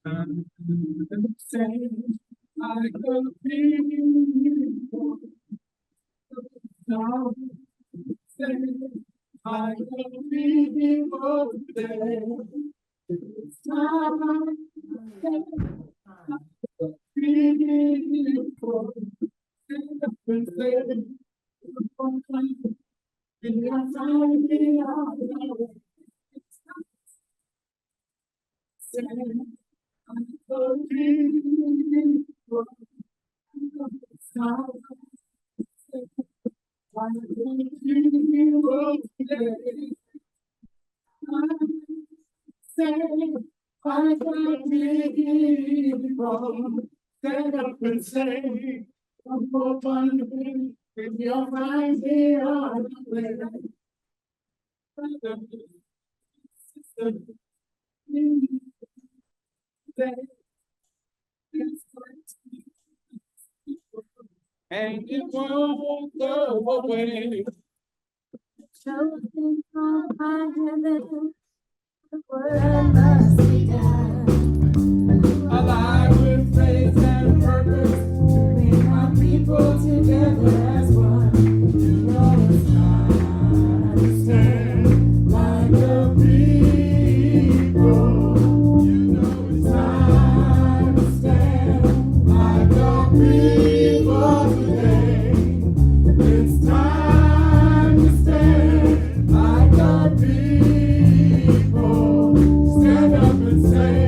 Say, I could be now. Say, I could be more today. It's time. Beautiful. Stand up and say, I'm for fun with your eyes here on the way. And it won't go away. Chosen from heaven, the word must be done. Alive with faith and purpose, to bring my people together as one. You know it's time to stand like the people. You know it's time to stand like the people today. It's time to stand like the people. Stand up and say,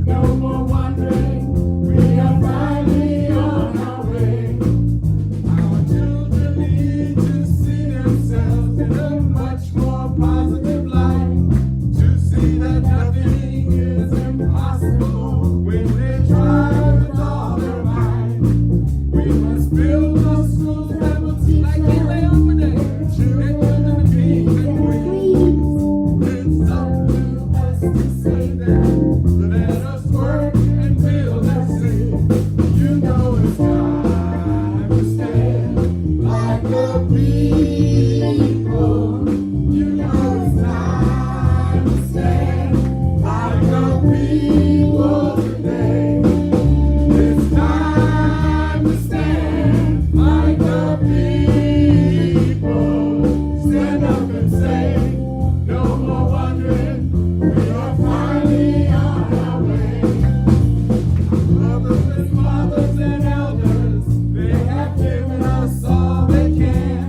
no more wondering, we are finally on our way. Our children need to see themselves in a much more positive light, to see that nothing is impossible when they try with all their might. We must build those schools that will teach like they over there, children to be and queens. It's up to us to say that. Let us work and build and sing. You know it's time to stand like the people. You know it's time to stand like the people today. It's time to stand like the people. Stand up and say, no more wondering, we are finally on our way. Mothers and fathers and elders, they have given us all they can.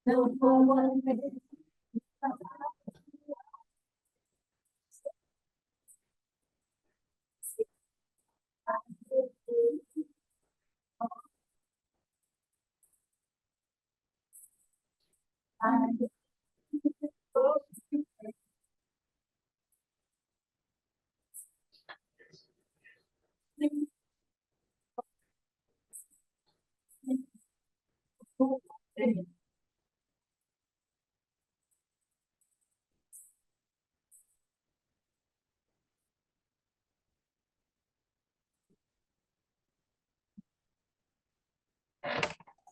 no more wondering.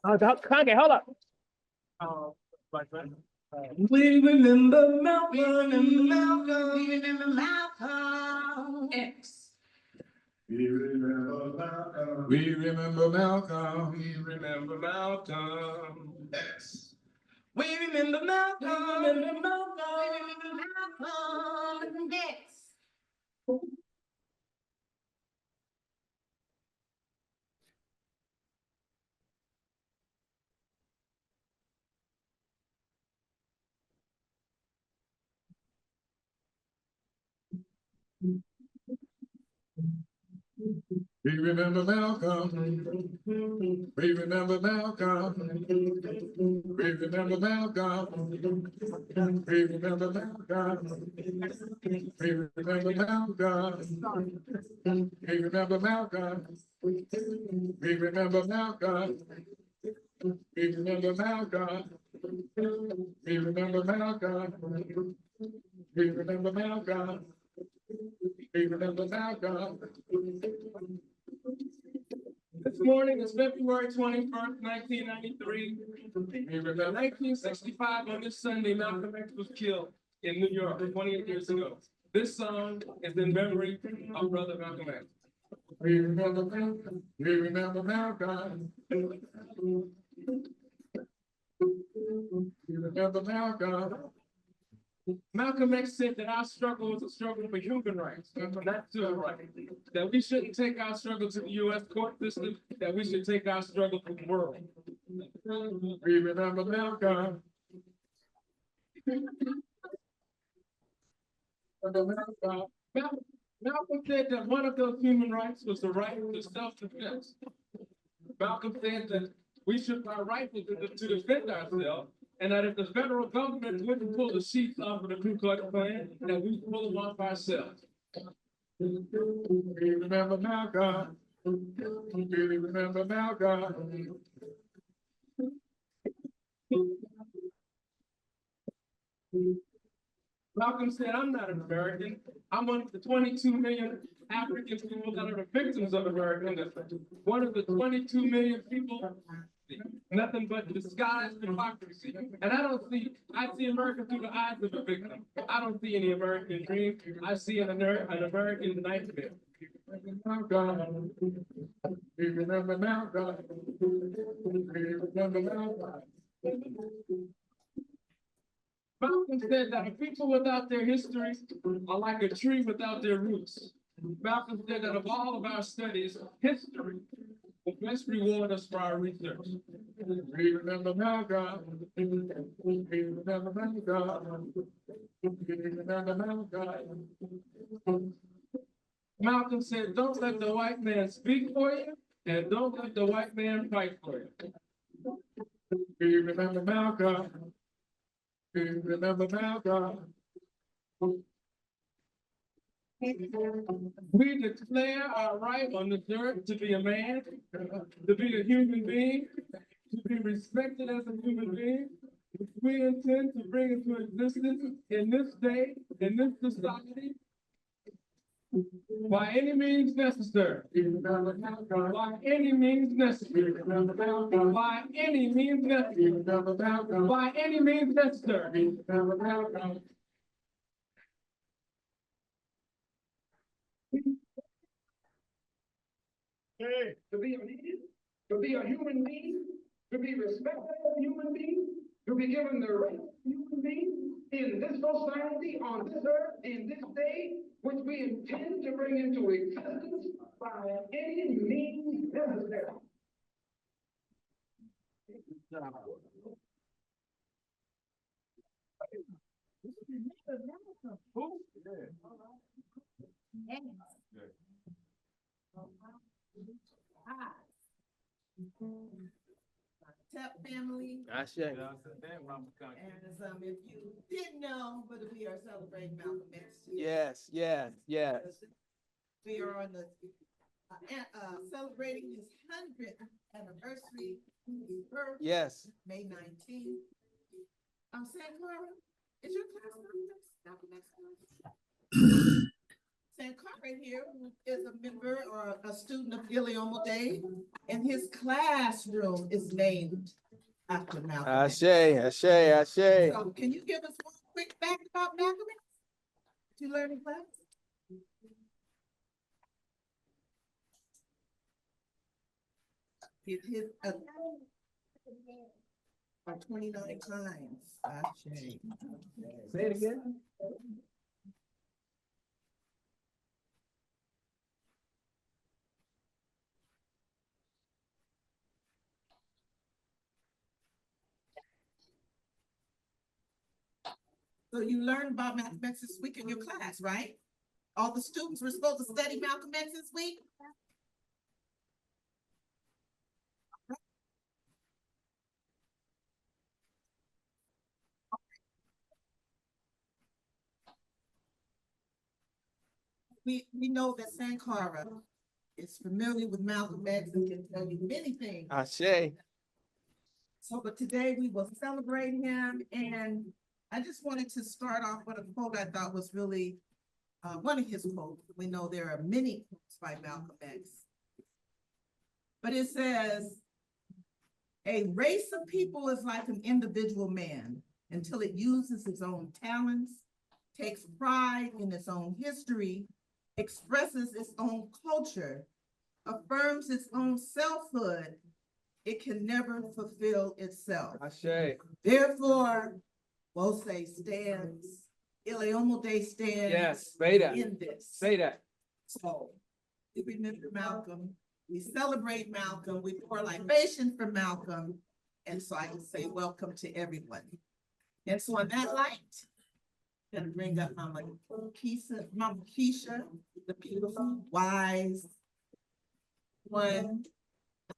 Okay, hold up. We remember Malcolm, we remember Malcolm X. We remember Malcolm. We remember Malcolm. We remember Malcolm X. We remember Malcolm. We remember Malcolm. We remember Malcolm X. We remember Malcolm. We remember Malcolm. We remember Malcolm. We remember Malcolm. We remember Malcolm. We remember Malcolm. We remember Malcolm. We remember Malcolm. We remember Malcolm. We remember Malcolm. We remember Malcolm. This morning is February 21st, 1993. We remember 1965 on this Sunday, Malcolm X was killed in New York 28 years ago. This song is in memory of Brother Malcolm X. We remember Malcolm. We remember Malcolm. We remember Malcolm. Malcolm X said that our struggle was a struggle for human rights, not civil rights. That we shouldn't take our struggle to the U.S. court system, that we should take our struggle to the world. We remember Malcolm. Malcolm said that one of those human rights was the right to self-defense. Malcolm said that we should buy rifles to defend ourselves, and that if the federal government wouldn't pull the sheets off of the Ku Klux Klan, that we pull them off ourselves. We remember Malcolm. We remember Malcolm. Malcolm said, I'm not an American. I'm one of the 22 million African people that are the victims of Americanism. One of the 22 million people, nothing but disguised hypocrisy. And I see America through the eyes of a victim. I don't see any American dream. I see an American nightmare. Malcolm. We remember Malcolm. We remember Malcolm. Malcolm said that a people without their history are like a tree without their roots. Malcolm said that of all of our studies, history will best reward us for our research. We remember Malcolm. We remember Malcolm. We remember Malcolm. Malcolm said, don't let the white man speak for you, and don't let the white man fight for you. We remember Malcolm. We remember Malcolm. We declare our right on this earth to be a man, to be a human being, to be respected as a human being, which we intend to bring into existence in this day, in this society, by any means necessary. By any means necessary. By any means necessary. By any means necessary. To be a man, to be a human being, to be respected as a human being, to be given the right human being in this society, on this earth, in this day, which we intend to bring into existence by any means necessary. Tap family, I say. and if you didn't know, but we are celebrating Malcolm X. Yes, yes, yes. We are on the celebrating his 100th anniversary. His birth, Yes. May 19th. San Clara, is your class Malcolm X class? San Clara here, who is a member or a student of Ileomo Day, and his classroom is named after Malcolm I X. say. So can you give us one quick fact about Malcolm X? Did you learn in class? His 29 times. Say it again. So you learned about Malcolm X this week in your class, right? All the students were supposed to study Malcolm X this week? We know that San Clara is familiar with Malcolm X and can tell you many things. I say. So, but today we will celebrate him, and I just wanted to start off with a quote I thought was really one of his quotes. We know there are many quotes by Malcolm X, but it says, "A race of people is like an individual man until it uses its own talents, takes pride in its own history, expresses its own culture, affirms its own selfhood, it can never fulfill itself. I say. Therefore, Wose stands, Ileomo Day stands Yes, say that. in this. Say that. So we remember Malcolm, we celebrate Malcolm, we pour libation for Malcolm, and so I can say welcome to everyone. And so on that light, I'm gonna bring up Mama Keisha, the beautiful, wise one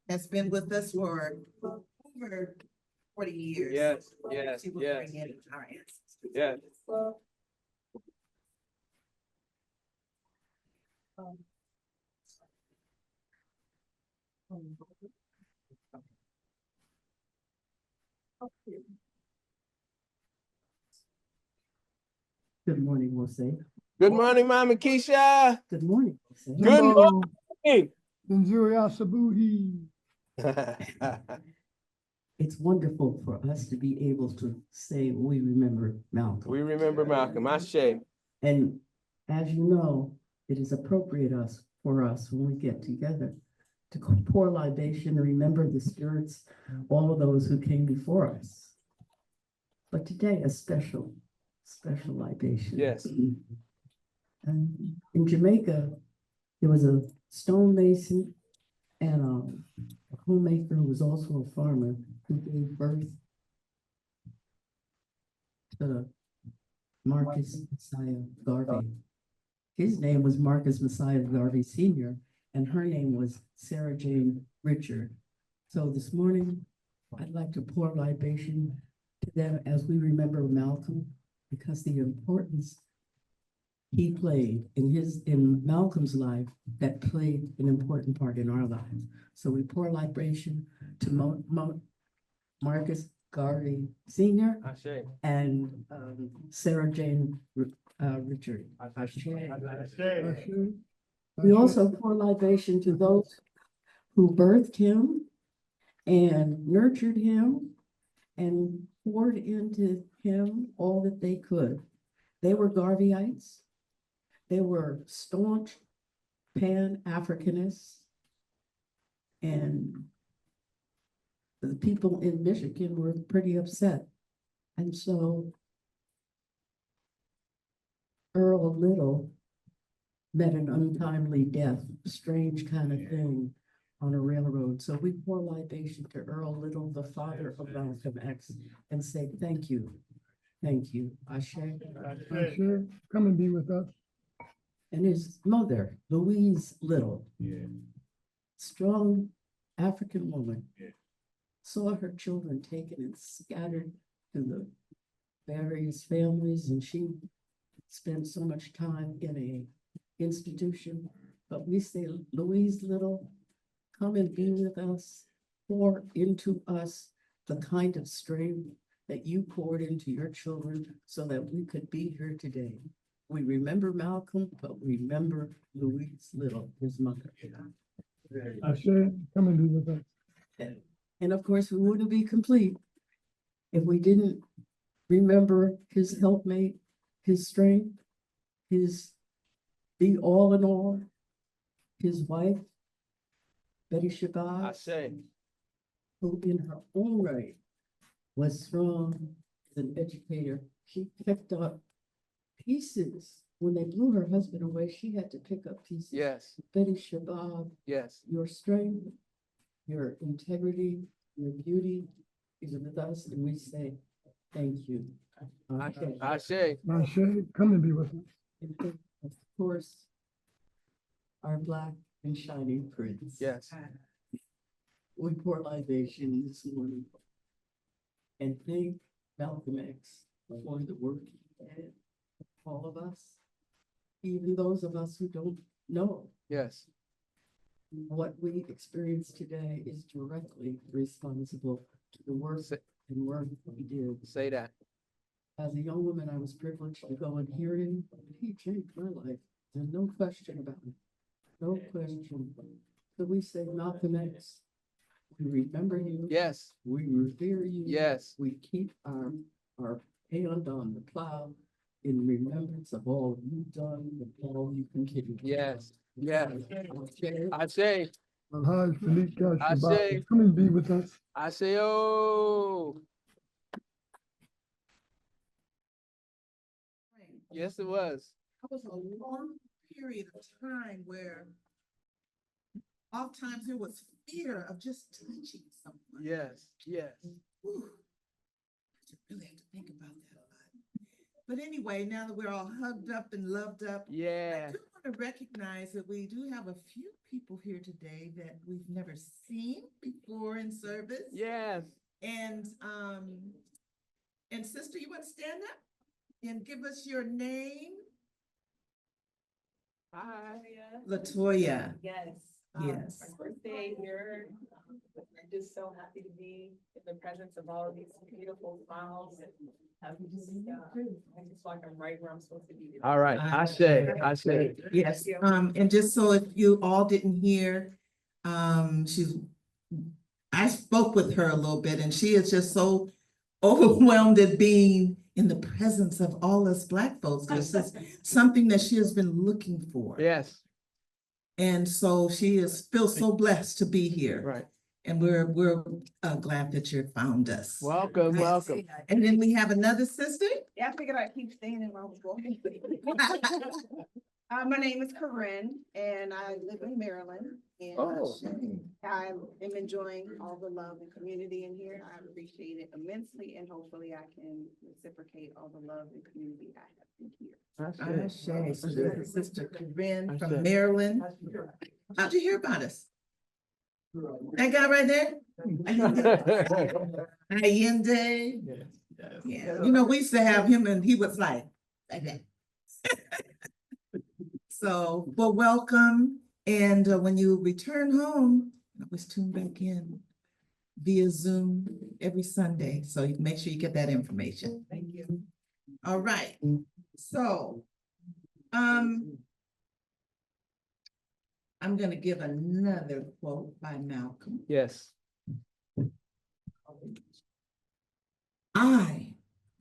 that's been with us for over 40 years. Yes, yes, She will yes. bring in our ancestors. Yes. Good morning, Jose. Good morning, Mama Keisha. Good morning, Jose. Good morning. Nzuri Asabuhi. It's wonderful for us to be able to say we remember Malcolm. We remember Malcolm. I say. And as you know, it is appropriate for us when we get together to pour libation and remember the spirits, all of those who came before us. But today, a special libation. Yes. And in Jamaica, there was a stonemason and a homemaker who was also a farmer who gave birth to Marcus Messiah Garvey. His name was Marcus Messiah Garvey Sr., and her name was Sarah Jane Richard. So this morning, I'd like to pour libation to them as we remember Malcolm, because the importance he played in Malcolm's life that played an important part in our lives. So we pour libation to Marcus Garvey Sr. I say. and Sarah Jane Richard. We also pour libation to those who birthed him and nurtured him and poured into him all that they could. They were Garveyites. They were staunch Pan-Africanists, and the people in Michigan were pretty upset. And so Earl Little met an untimely death, strange kind of thing, on a railroad. So we pour libation to Earl Little, the father of Malcolm X, and say thank you Thank you, Ashe. Ashe, come and be with us. And his mother, Louise Little, strong African woman, saw her children taken and scattered to the various families, and she spent so much time in a institution. But we say, Louise Little, come and be with us, pour into us the kind of strength that you poured into your children so that we could be here today. We remember Malcolm, but remember Louise Little, his mother. Ashe, come and be with us. And of course, we wouldn't be complete if we didn't remember his helpmate, his strength, his be all in all, his wife, Betty Shabazz, Ashe. who in her own right was strong as an educator. She picked up pieces. When they blew her husband away, she had to pick up pieces. Yes. Betty Shabazz, Yes. your strength, your integrity, your beauty is with us, and we say thank you. Okay. Ashe. Ashe, come and be with us. And then, of course, our Black and shining prince. Yes. We pour libation this morning and thank Malcolm X for the work he did, all of us, even those of us who don't know. Yes. What we experience today is directly responsible to the work and work he did. Say that. As a young woman, I was privileged to go and hear him. He changed my life. There's no question about it. No question. So we say, Malcolm X, we remember you. Yes. We revere you. Yes. We keep our hand on the plow in remembrance of all you've done and all you continue to do. Yes. Yes. Okay. Ashe. Alhaj Philippe Ashe. Shabazz, come and be with us. Ashe. Oh. Yes, it was. That was a long period of time where oftentimes there was fear of just touching someone. Yes. Yes. Whew. I really have to think about that a lot. But anyway, now that we're all hugged up and loved up, I Yeah. do want to recognize that we do have a few people here today that we've never seen before in service. Yes. And sister, you want to stand up and give us your name? Hi. Latoya. Yes. Yes. My first day here, I'm just so happy to be in the presence of all of these beautiful smiles. And I just feel like I'm right where I'm supposed to be today. All right. Ashe. Ashe. Yes, and just so if you all didn't hear, I spoke with her a little bit and she is just so overwhelmed at being in the presence of all us Black folks. This is something that she has been looking for. Yes. And so feels so blessed to be here. Right. And we're glad that you found us. Welcome. Yes. Welcome. And then we have another sister. Yeah, I figured I'd keep staying while I was walking. My name is Corinne and I live in Maryland. And Oh. I am enjoying all the love and community in here. I appreciate it immensely and hopefully I can reciprocate all the love and community I have in here. Ashe. So there's a Sister Corinne Ashe. from Maryland. How'd you hear about us? That guy right there? Allende. Yeah, you know, we used to have him and he was like that. So, well, welcome. And when you return home, always tune back in via Zoom every Sunday. So you can make sure you get that information. Thank you. All right. So, I'm gonna give another quote by Malcolm. Yes. I,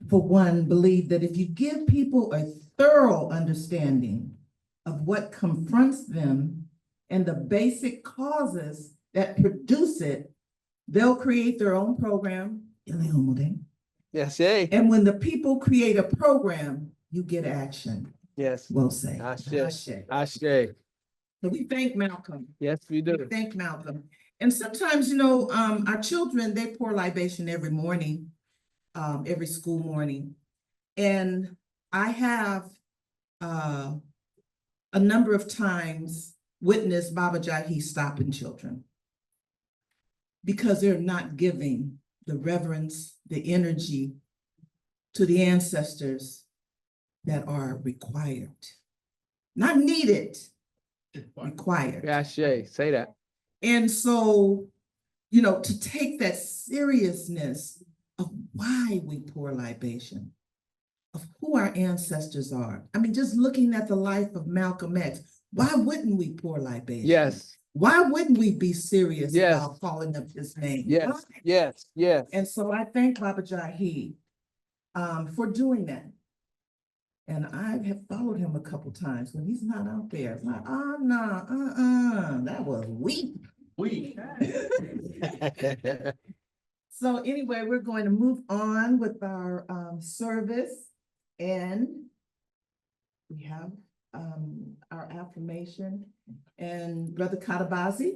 for one, believe that if you give people a thorough understanding of what confronts them and the basic causes that produce it, they'll create their own program. Yes. Hey. And when the people create a program, you get action. Yes. Well said. Ashe. Ashe. So we thank Malcolm. Yes, we do. Thank Malcolm. And sometimes, you know, our children, they pour libation every morning, every school morning. And I have a number of times witnessed Baba Jahi stopping children because they're not giving the reverence, the energy to the ancestors that are required. Not needed, required. Ashe, say that. And so, you know, to take that seriousness of why we pour libation, of who our ancestors are. I mean, just looking at the life of Malcolm X, why wouldn't we pour libation? Yes, Why wouldn't we be serious Yes. about calling up his name? yes, Why? yes, yes. And so I thank Baba Jahi for doing that. And I have followed him a couple times when he's not out there. It's like, oh, no, that was weak. So anyway, we're going to move on with our service. And we have our affirmation. And Brother Katabazi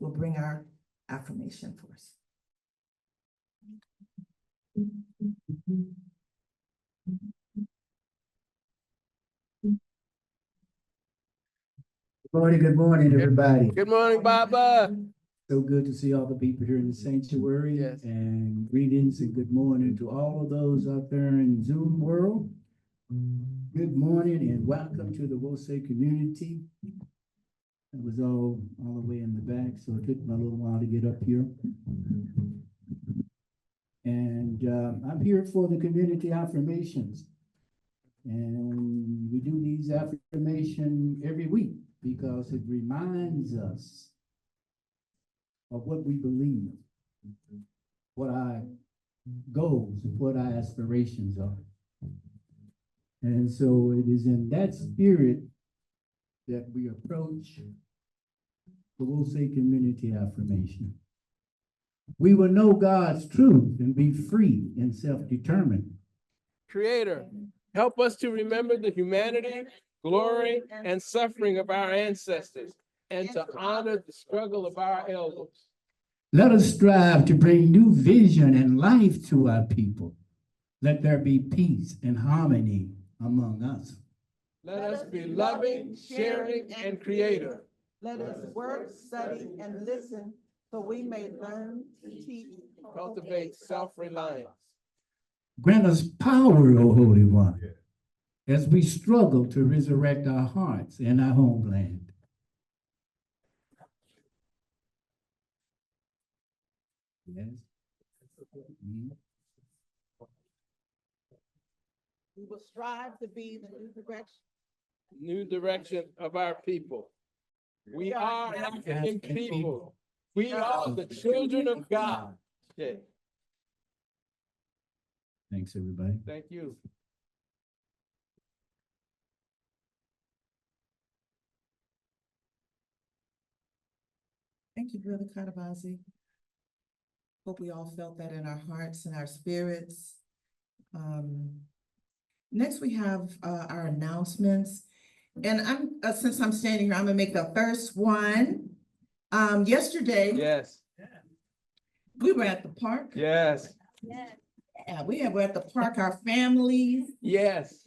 will bring our affirmation for us. Good morning, everybody. Good morning, Baba. So good to see all the people here in the sanctuary. Yes. And greetings and good morning to all of those out there in Zoom world. Good morning and welcome to the Wose community. It was all the way in the back, so it took me a little while to get up here. And I'm here for the community affirmations. And we do these affirmations every week because it reminds us of what we believe, what our goals, what our aspirations are. And so it is in that spirit that we approach the Wose community affirmation. We will know God's truth and be free and self-determined. Creator, help us to remember the humanity, glory, and suffering of our ancestors, and to honor the struggle of our elders. Let us strive to bring new vision and life to our people. Let there be peace and harmony among us. Let us be loving, sharing, and creator. Let us work, study, and listen so we may learn, teach, Cultivate self-reliance. Grant us power, O Holy One, as we struggle to resurrect our hearts and our homeland. Yes. We will strive to be the new direction. New direction of our people. We are African people. We are the children of God. Yeah, Thanks, everybody. thank you. Thank you, Brother Katabazi. Hope we all felt that in our hearts and our spirits. Next, we have our announcements. And since I'm standing here, I'm gonna make the first one. Yesterday, Yes, we were at the park. yes, Yeah, we're at the park, our families, yes.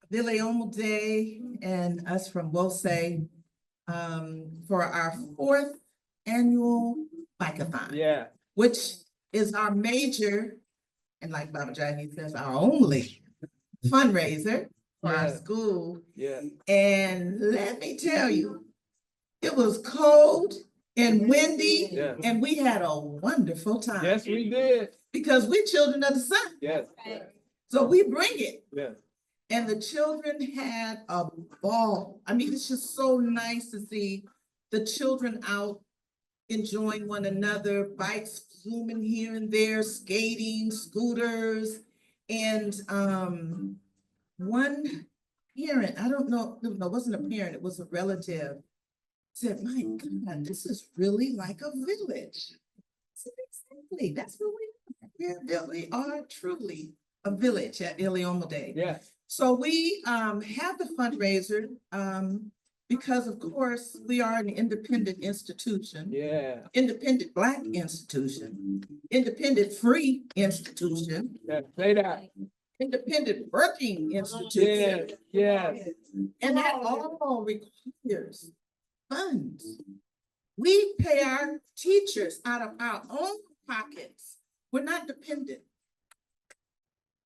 Billy Omo Day, and us from Wose, for our 4th annual bike-a-thon. Yeah, Which is our major, and like Baba Jahi says, our only fundraiser for our Yeah. school. yeah. And let me tell you, it was cold and windy, Yeah. and we had a wonderful time. Yes, we did. Because we're children of the sun, Yes, so we bring it. yes. And the children had a ball. I mean, it's just so nice to see the children out enjoying one another, bikes zooming here and there, skating, scooters. And one parent, I don't know, no, it wasn't a parent, it was a relative, said, my God, this is really like a village. I said, exactly, that's what we are truly a village at Iliomo Day. Yes, So we have the fundraiser because of course we are an independent institution. yeah, Independent Black institution, independent free institution. yeah. Say that. independent working Yeah, institution. yeah. And that all requires funds. We pay our teachers out of our own pockets. We're not dependent.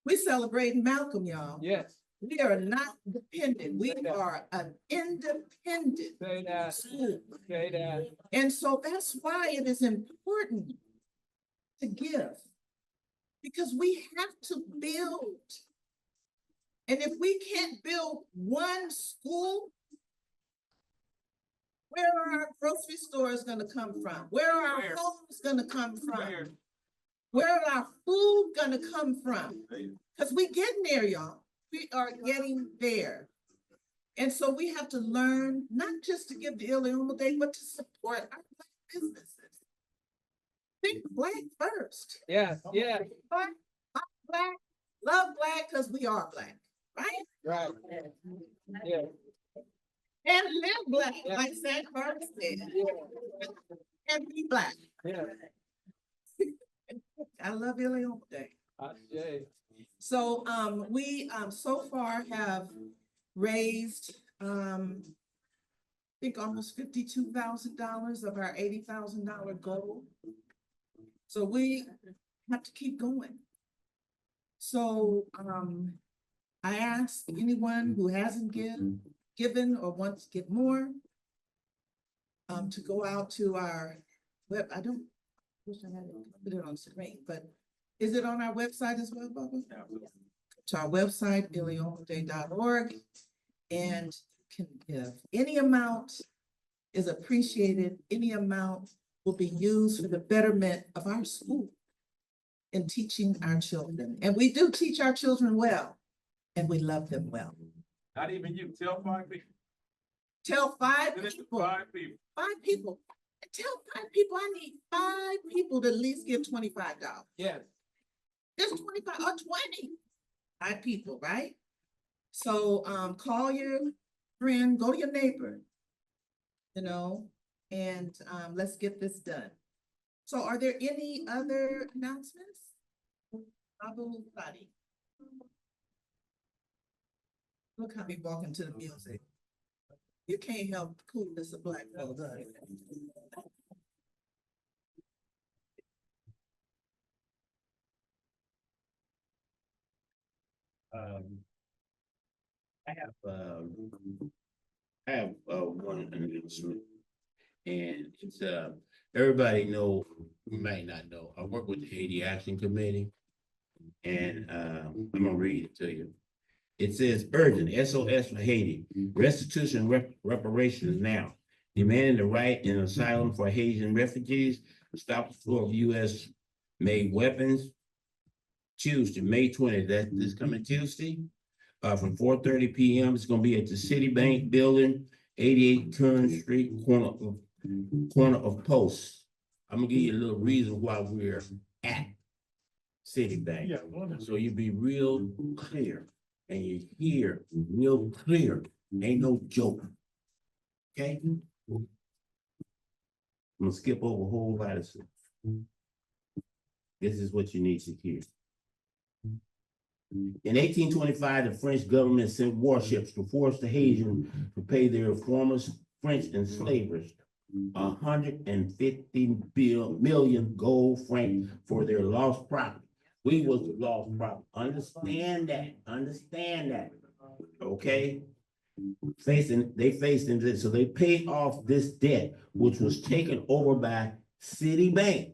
We celebrate Malcolm, y'all. Yes. We are not dependent. We are an independent Say that. school. Say that. And so that's why it is important to give. Because we have to build. And if we can't build one school, where are our grocery stores gonna come from? Where are our homes gonna come from? Where are our food gonna come from? Because we getting there, y'all. We are getting there. And so we have to learn not just to give the Ileana Day, but to support our Black businesses. Think Black first. Yeah, yeah. Black, Black, love Black because we are Black, right? Right. Yeah. And live Black, like San Carlos said. And be Black. Yeah. I love Ileana Day. Yeah. So we so far have raised I think almost $52,000 of our $80,000 goal. So we have to keep going. So I ask anyone who hasn't given or wants to give more to go out to our web. I don't wish I had put it on screen, but is it on our website as well, Bubba? To our website, ileanaday.org, and can give. Any amount is appreciated. Any amount will be used for the betterment of our school in teaching our children. And we do teach our children well, and we love them well. Not even you. Tell 5 people. Tell five Finish with people. 5 people. 5 people. Tell 5 people I need 5 people to at least give $25. Yes. Just 25 or 20. 5 people, right? So call your friend, go to your neighbor, you know, and let's get this done. So are there any other announcements? Abu Badi. Look how we walk into the music. You can't help the coolness of Black folks. I have one announcement. And it's everybody know, you might not know, I work with the Haiti Action Committee. And I'm gonna read it to you. It says urgent SOS for Haiti, restitution reparations now. Demanding the right and asylum for Haitian refugees, stop the flow of US made weapons. Tuesday, May 20th, that is coming Tuesday, from 4:30 p.m. It's gonna be at the Citibank building, 88 Kern Street, corner of Post. I'm gonna give you a little reason why we're at Citibank. Yeah, wonderful. So you be real clear and you hear real clear. Ain't no joke. Okay? I'm gonna skip over a whole lot of stuff. This is what you need to hear. In 1825, the French government sent warships to force the Haitians to pay their former French enslavers 150 million gold francs for their lost property. We was the lost property. Understand that. Okay? They faced into this, so they paid off this debt, which was taken over by Citibank.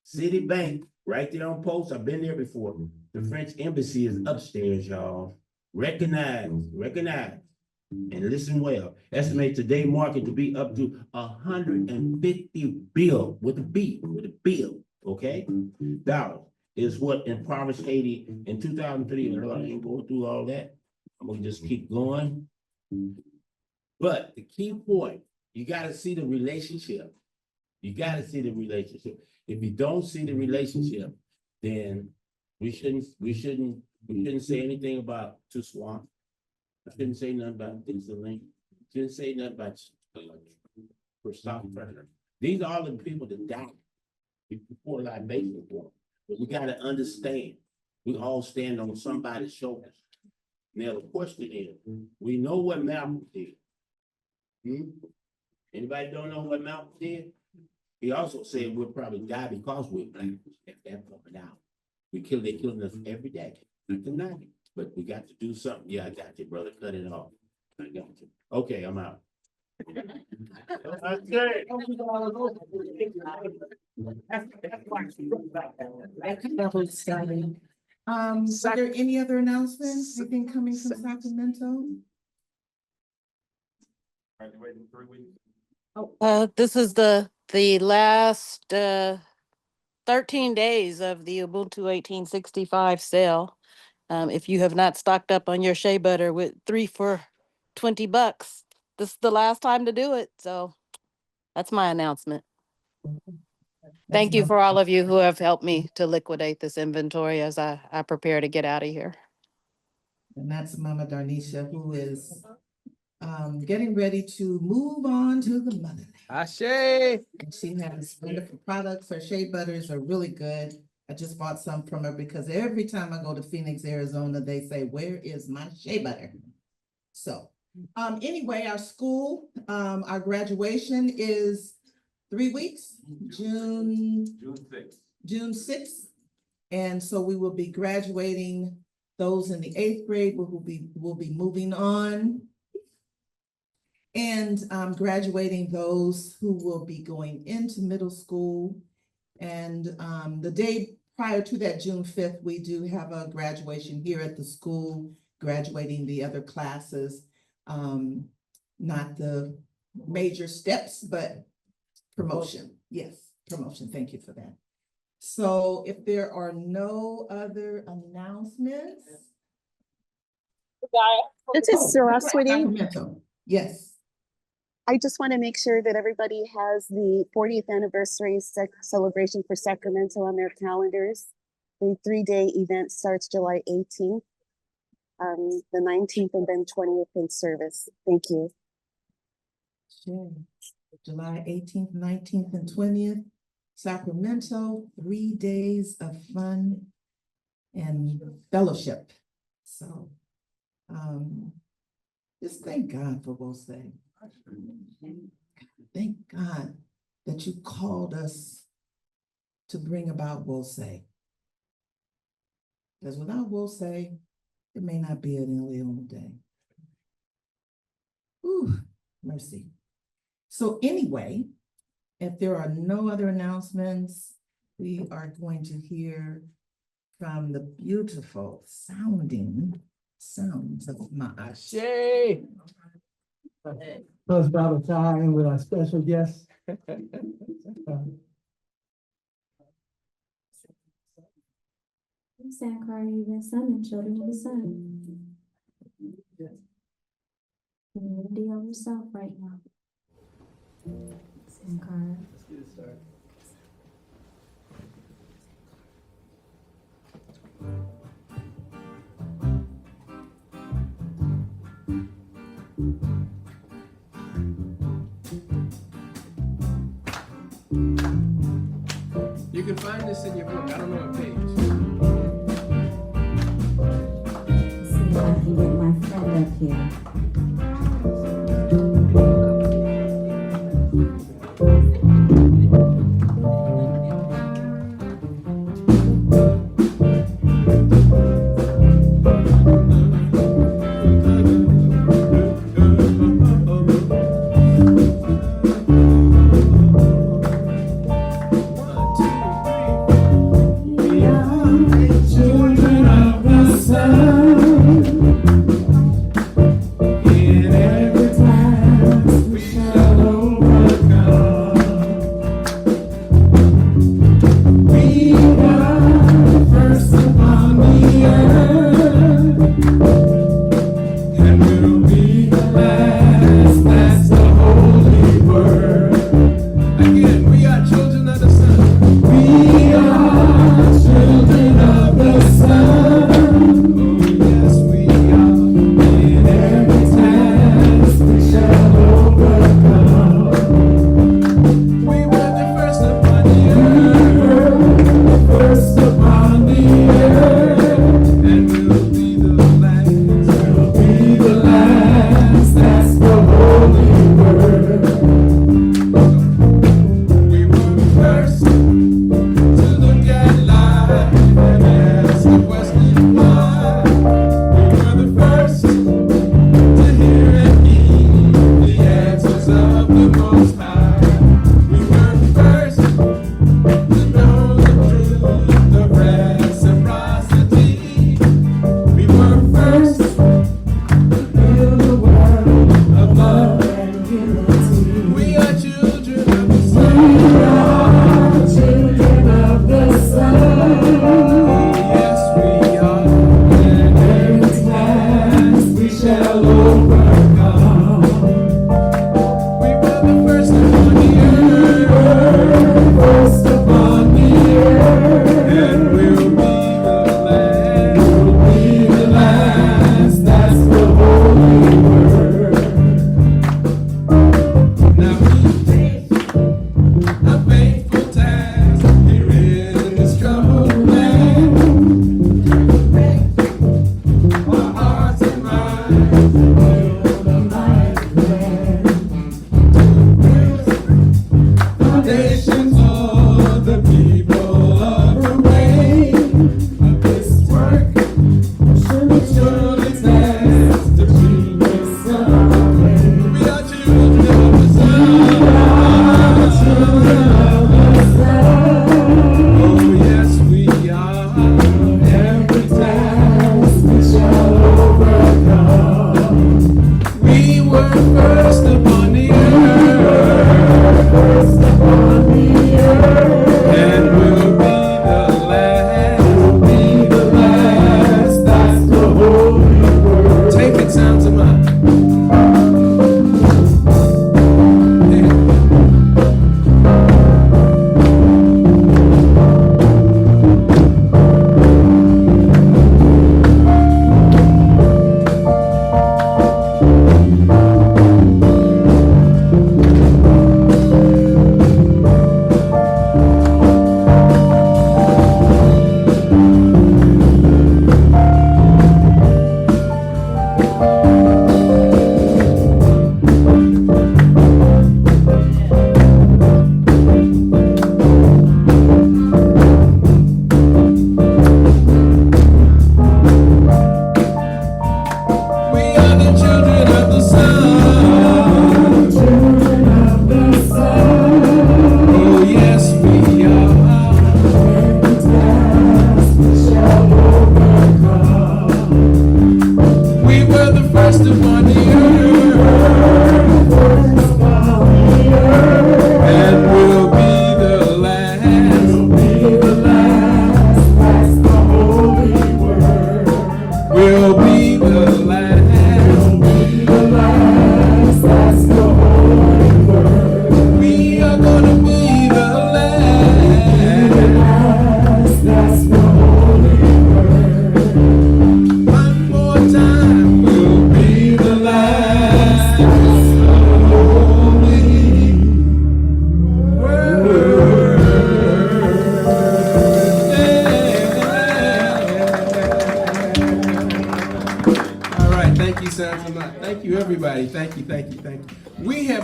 Citibank, right there on Post. I've been there before. The French embassy is upstairs, y'all. Recognize, and listen well. Estimate today's market to be up to 150 bill with a bill, okay? Dollars is what impoverished Haiti in 2003. I ain't going through all that. I'm gonna just keep going. But the key point, you gotta see the relationship. If you don't see the relationship, then we shouldn't say anything about Tuswan. I shouldn't say nothing about Link. Shouldn't say nothing about Christophe Turner. These are all the people that died before libation for them. But we gotta understand We all stand on somebody's shoulders. Now, the question is, we know what Malcolm did. Anybody don't know what Malcolm did? He also said we'll probably die because we're black. If that's coming out. They're killing us every day. Not tonight, but we got to do something. Yeah, I got you, brother. Cut it off. I got you. Okay, I'm out. Are there any other announcements? Anything coming from Sacramento? This is the last 13 days of the Ubuntu 1865 sale. If you have not stocked up on your shea butter with 3 for $20, this is the last time to do it. So that's my announcement. Thank you for all of you who have helped me to liquidate this inventory as I prepare to get out of here. And that's Mama Darnisha, who is getting ready to move on to the motherland. Ashe. And she has wonderful products. Her shea butters are really good. I just bought some from her because every time I go to Phoenix, Arizona, they say, "Where is my shea butter?" So, anyway, our school, our graduation is 3 weeks, June 6th. And so we will be graduating those in the 8th grade, will be moving on. And graduating those who will be going into middle school. And the day prior to that, June 5th, we do have a graduation here at the school, graduating the other classes. Not the major steps, but promotion. Yes, promotion. Thank you for that. So if there are no other announcements. This is Saraswati. Sacramento. Yes. I just want to make sure that everybody has the 40th anniversary celebration for Sacramento on their calendars. The 3-day event starts July 18th, the 19th, and then 20th in service. Thank you. Sure. July 18th, 19th, and 20th, Sacramento, 3 days of fun and fellowship. So, just thank God for Will Say. Thank God that you called us to bring about Will Say. Because without Will Say, it may not be an Leon day. Ooh, mercy. So anyway, if there are no other announcements, we are going to hear from the beautiful sounds of Maat. Ashe. So it's about time with our special guest. Sankar, even son and children of the sun. Community of yourself right now. Sankar. You can find this in your book. I don't know what page. See if I can get my friend up here. Children of the sun.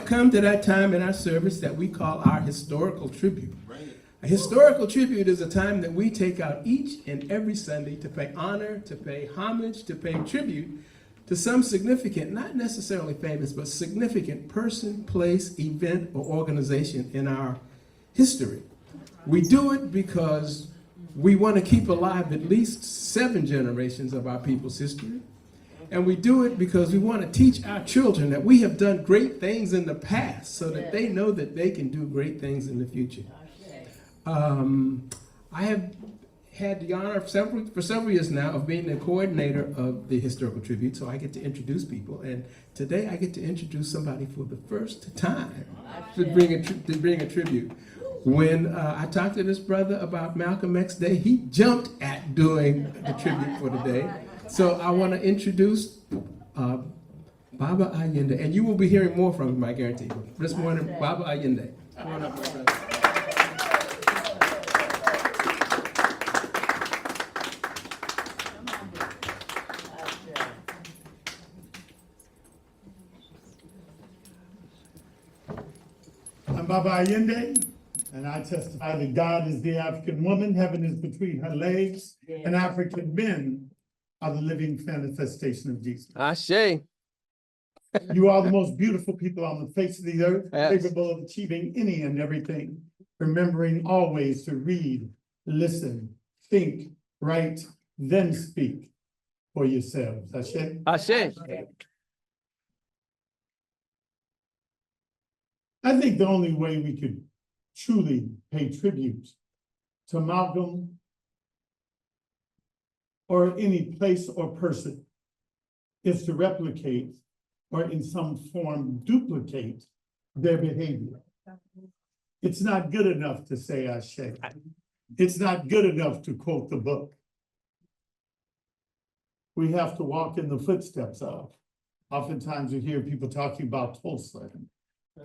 come to that time in our service that we call our historical tribute. A historical tribute is a time that we take out each and every Sunday to pay honor, to pay homage, to pay tribute to some significant, not necessarily famous, but significant person, place, event, or organization in our history. We do it because we want to keep alive at least 7 generations of our people's history. And we do it because we want to teach our children that we have done great things in the past so that they know that they can do great things in the future. I have had the honor for several years now of being the coordinator of the Historical Tribute, so I get to introduce people. And today I get to introduce somebody for the first time to bring a tribute. When I talked to this brother about Malcolm X Day, he jumped at doing the tribute for today. So I want to introduce Baba Allende, and you will be hearing more from him, I guarantee you. This morning, Baba Allende. Come on up, my brother. I'm Baba Allende, and I testify that God is the African woman, heaven is between her legs, and African men are the living manifestation of Jesus. Ashe. You are the most beautiful people on the face of the earth, Yes. capable of achieving any and everything, remembering always to read, listen, think, write, then speak for yourselves. Ashe. Ashe. I think the only way we could truly pay tribute to Malcolm or any place or person is to replicate or in some form duplicate their behavior. It's not good enough to say Ashe. It's not good enough to quote the book. We have to walk in the footsteps of. Oftentimes you hear people talking about Tulsa and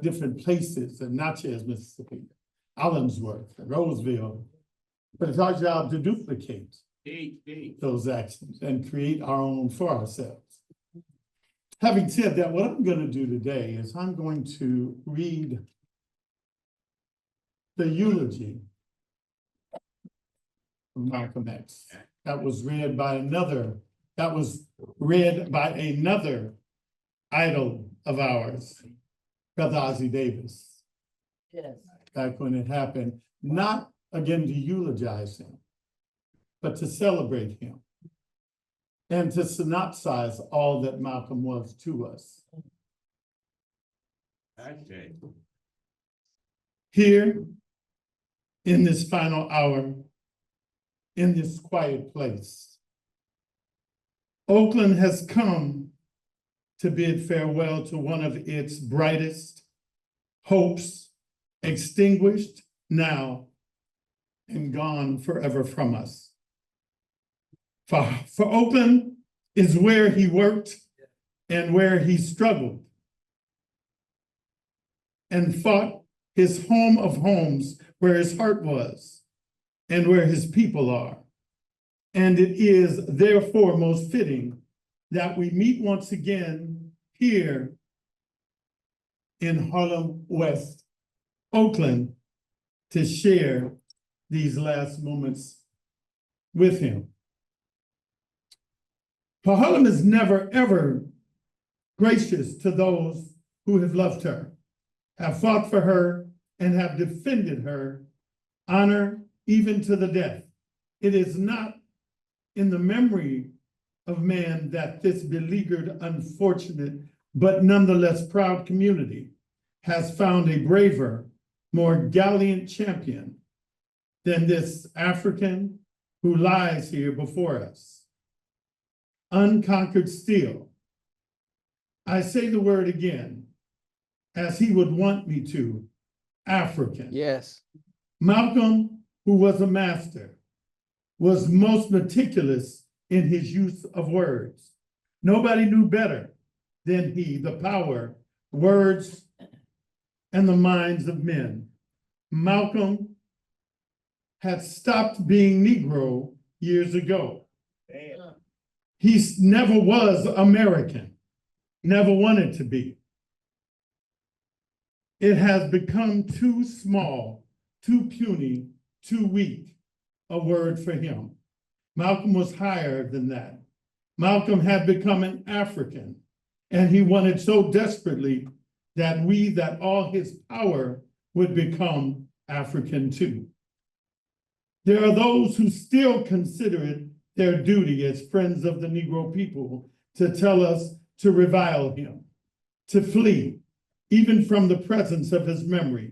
different places, and Natchez, Mississippi, Allensworth, Roseville. But it's our job to duplicate those actions and create our own for ourselves. Having said that, what I'm going to do today is I'm going to read the eulogy of Malcolm X. That was read by another idol of ours, Brother Ozzie Davis. Yes. Back when it happened, not again to eulogize him, but to celebrate him and to synopsize all that Malcolm was to us. Okay. Here, in this final hour, in this quiet place, Oakland has come to bid farewell to one of its brightest hopes, extinguished now and gone forever from us. For Oakland is where he worked and where he struggled and fought, his home of homes, where his heart was and where his people are. And it is therefore most fitting that we meet once again here in Harlem West, Oakland, to share these last moments with him. For Harlem is never, ever gracious to those who have loved her, have fought for her, and have defended her honor even to the death. It is not in the memory of man that this beleaguered, unfortunate, but nonetheless proud community has found a braver, more gallant champion than this African who lies here before us. Unconquered still. I say the word again, as he would want me to, African. Yes. Malcolm, who was a master, was most meticulous in his use of words. Nobody knew better than he the power, words, and the minds of men. Malcolm had stopped being Negro years ago. Damn. He never was American, never wanted to be. It has become too small, too puny, too weak, a word for him. Malcolm was higher than that. Malcolm had become an African, and he wanted so desperately that all his power would become African too. There are those who still consider it their duty as friends of the Negro people to tell us to revile him, to flee, even from the presence of his memory,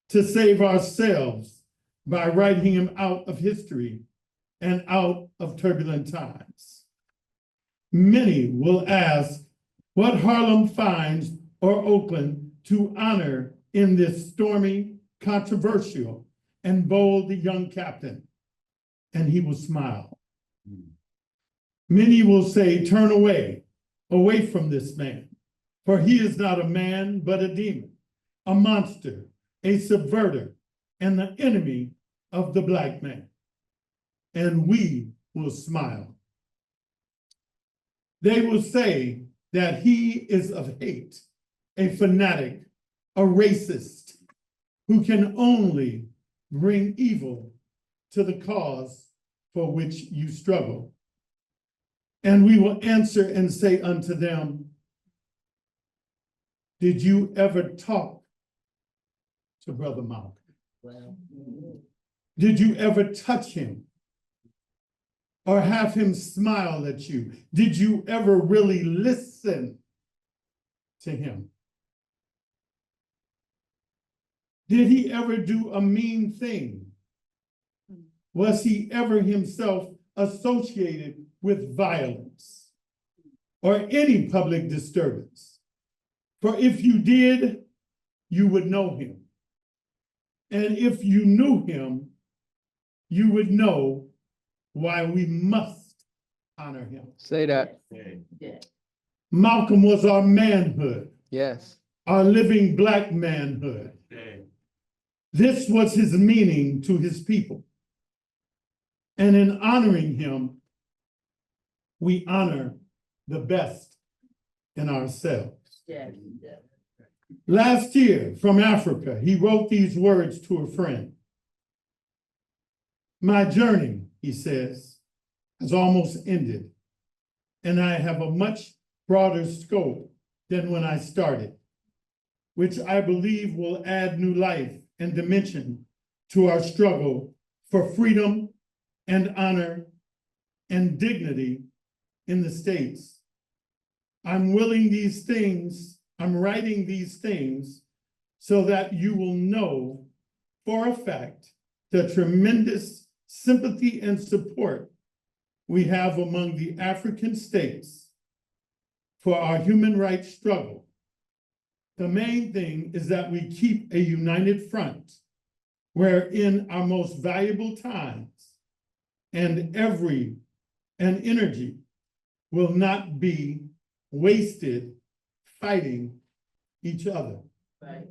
to save ourselves by writing him out of history and out of turbulent times. Many will ask what Harlem finds or Oakland to honor in this stormy, controversial, and bold young captain, and he will smile. Many will say, turn away from this man, for he is not a man, but a demon, a monster, a subverter, and the enemy of the Black man. And we will smile. They will say that he is of hate, a fanatic, a racist, who can only bring evil to the cause for which you struggle. And we will answer and say unto them, did you ever talk to Brother Malcolm? Did you ever touch him or have him smile at you? Did you ever really listen to him? Did he ever do a mean thing? Was he ever himself associated with violence or any public disturbance? For if you did, you would know him. And if you knew him, you would know why we must honor him. Say that. Malcolm was our manhood, Yes. our living Black manhood. This was his meaning to his people. And in honoring him, we honor the best in ourselves. Last year from Africa, he wrote these words to a friend. My journey, he says, has almost ended, and I have a much broader scope than when I started, which I believe will add new life and dimension to our struggle for freedom and honor and dignity in the States. I'm writing these things so that you will know for a fact the tremendous sympathy and support we have among the African states for our human rights struggle. The main thing is that we keep a united front where in our most valuable times and energy will not be wasted fighting each other. Right.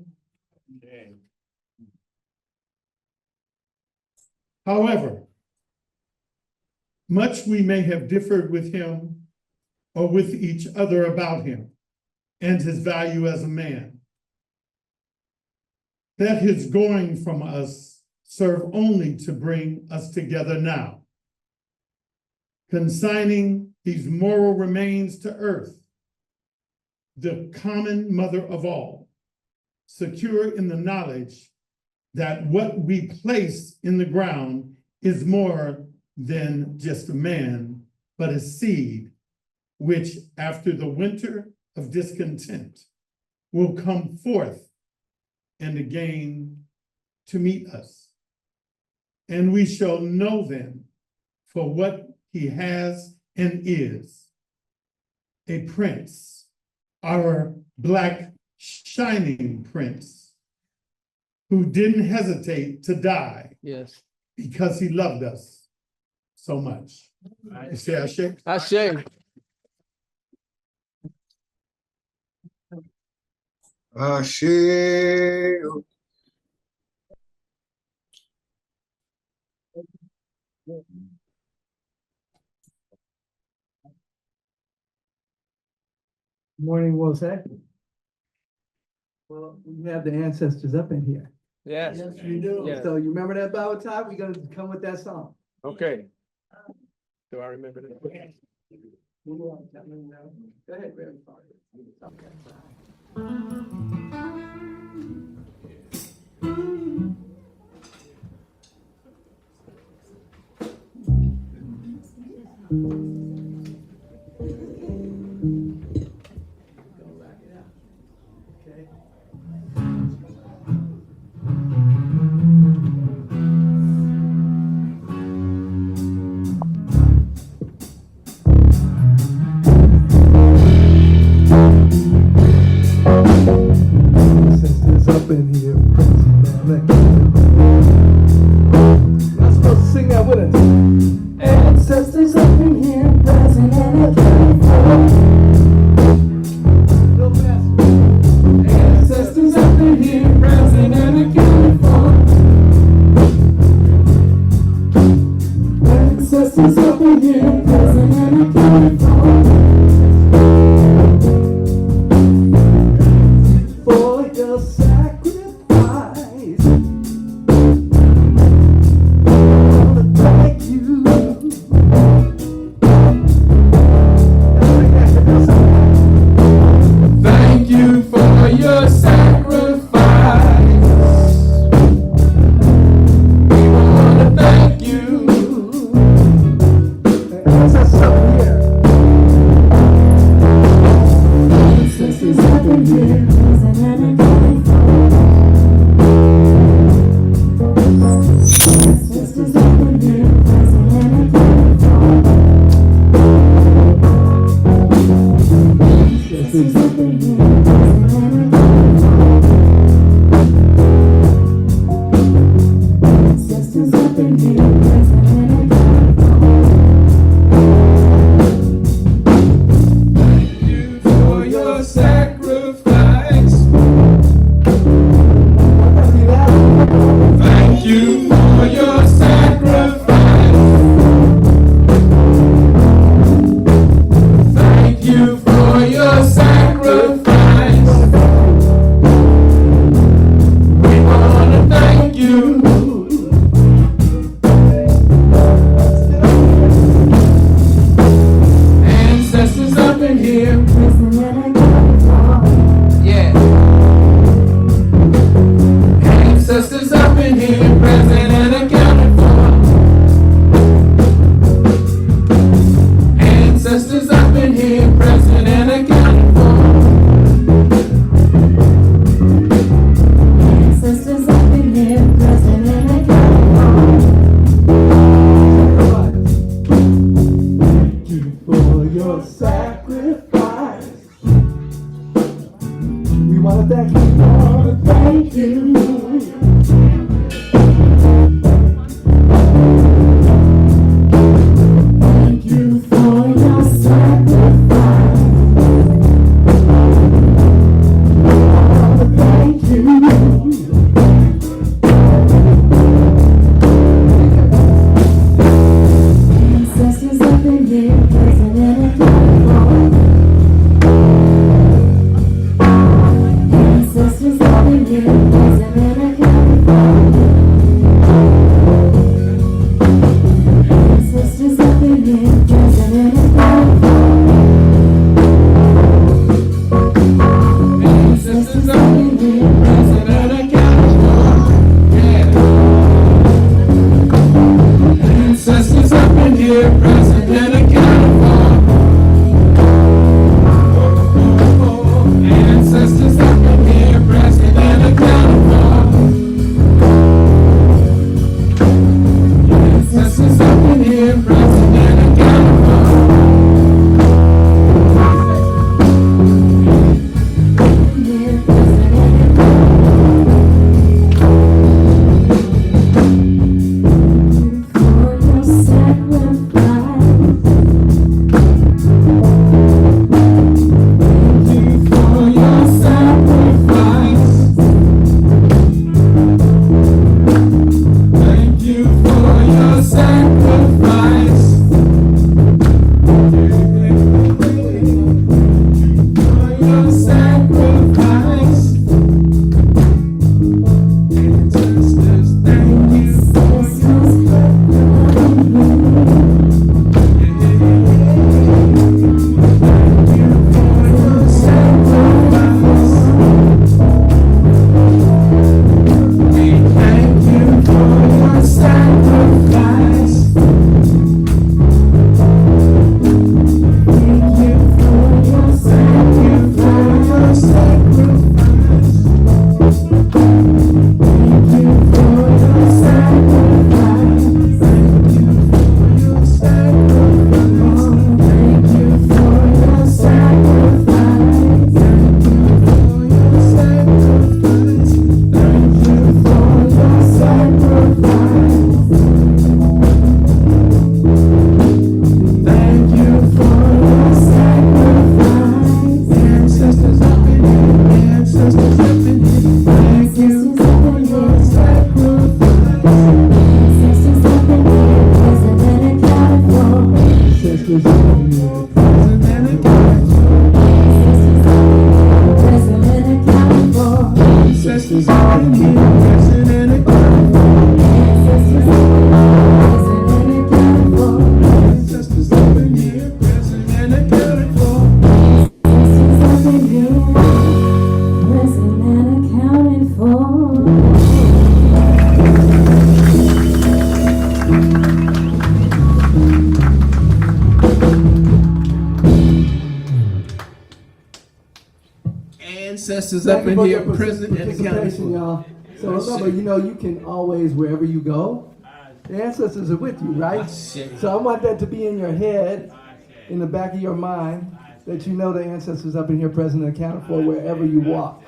However, much we may have differed with him or with each other about him and his value as a man, let his going from us serve only to bring us together now, consigning these moral remains to earth, the common mother of all, secure in the knowledge that what we place in the ground is more than just a man, but a seed, which after the winter of discontent will come forth and again to meet us. And we shall know then for what he has and is, a prince, our Black shining prince, who didn't hesitate to die. Yes. Because he loved us so much. You say Ashe? Ashe. Ashe. Morning, Will say. Well, we have the ancestors up in here. Yes. Yes, we do. Yes. So you remember that Bible time? We're gonna come with that song. Okay. Do I remember that? Go ahead, Reverend Father. Sisters up in here. Y'all supposed to sing that with us. Ancestors up in here, present and accounted for. Go faster. Ancestors up in here, present and accounted for. Ancestors up in here, present and accounted for. For your sacrifice, I wanna thank you. Thank you for your sacrifice. We want to thank you. Ancestors up here. Ancestors up in here. Ancestors up in here. Ancestors up in here. Ancestors up in here. Thank you for your sacrifice. Thank you for your sacrifice. Thank you for your sacrifice. We want to thank you. Ancestors up in here. Yeah. Ancestors up in here, present and accounted for. Ancestors up in here, present and accounted for. Ancestors up in here, present and accounted Thank you for your sacrifice. We wanna thank you. Wanna thank you. Thank you for your sacrifice. Wanna thank you. Ancestors up in here, present and accounted for. Ancestors up in here, present and accounted for. Ancestors up in here, present and accounted for. Ancestors up in here, present and accounted for. Yeah. Ancestors up in here, present and accounted for. Ancestors up in here, present and accounted for. Ancestors up in here, present and accounted here, present and for your sacrifice. Thank you for your sacrifice. Thank you for your sacrifice. For your sacrifice. ancestors up in here present and accounted Participation, for. y'all. So remember, you know, you can always, wherever you go, the ancestors are with you, right? So I want that to be in your head, in the back of your mind, that you know the ancestors up in here present and accounted for wherever you walk.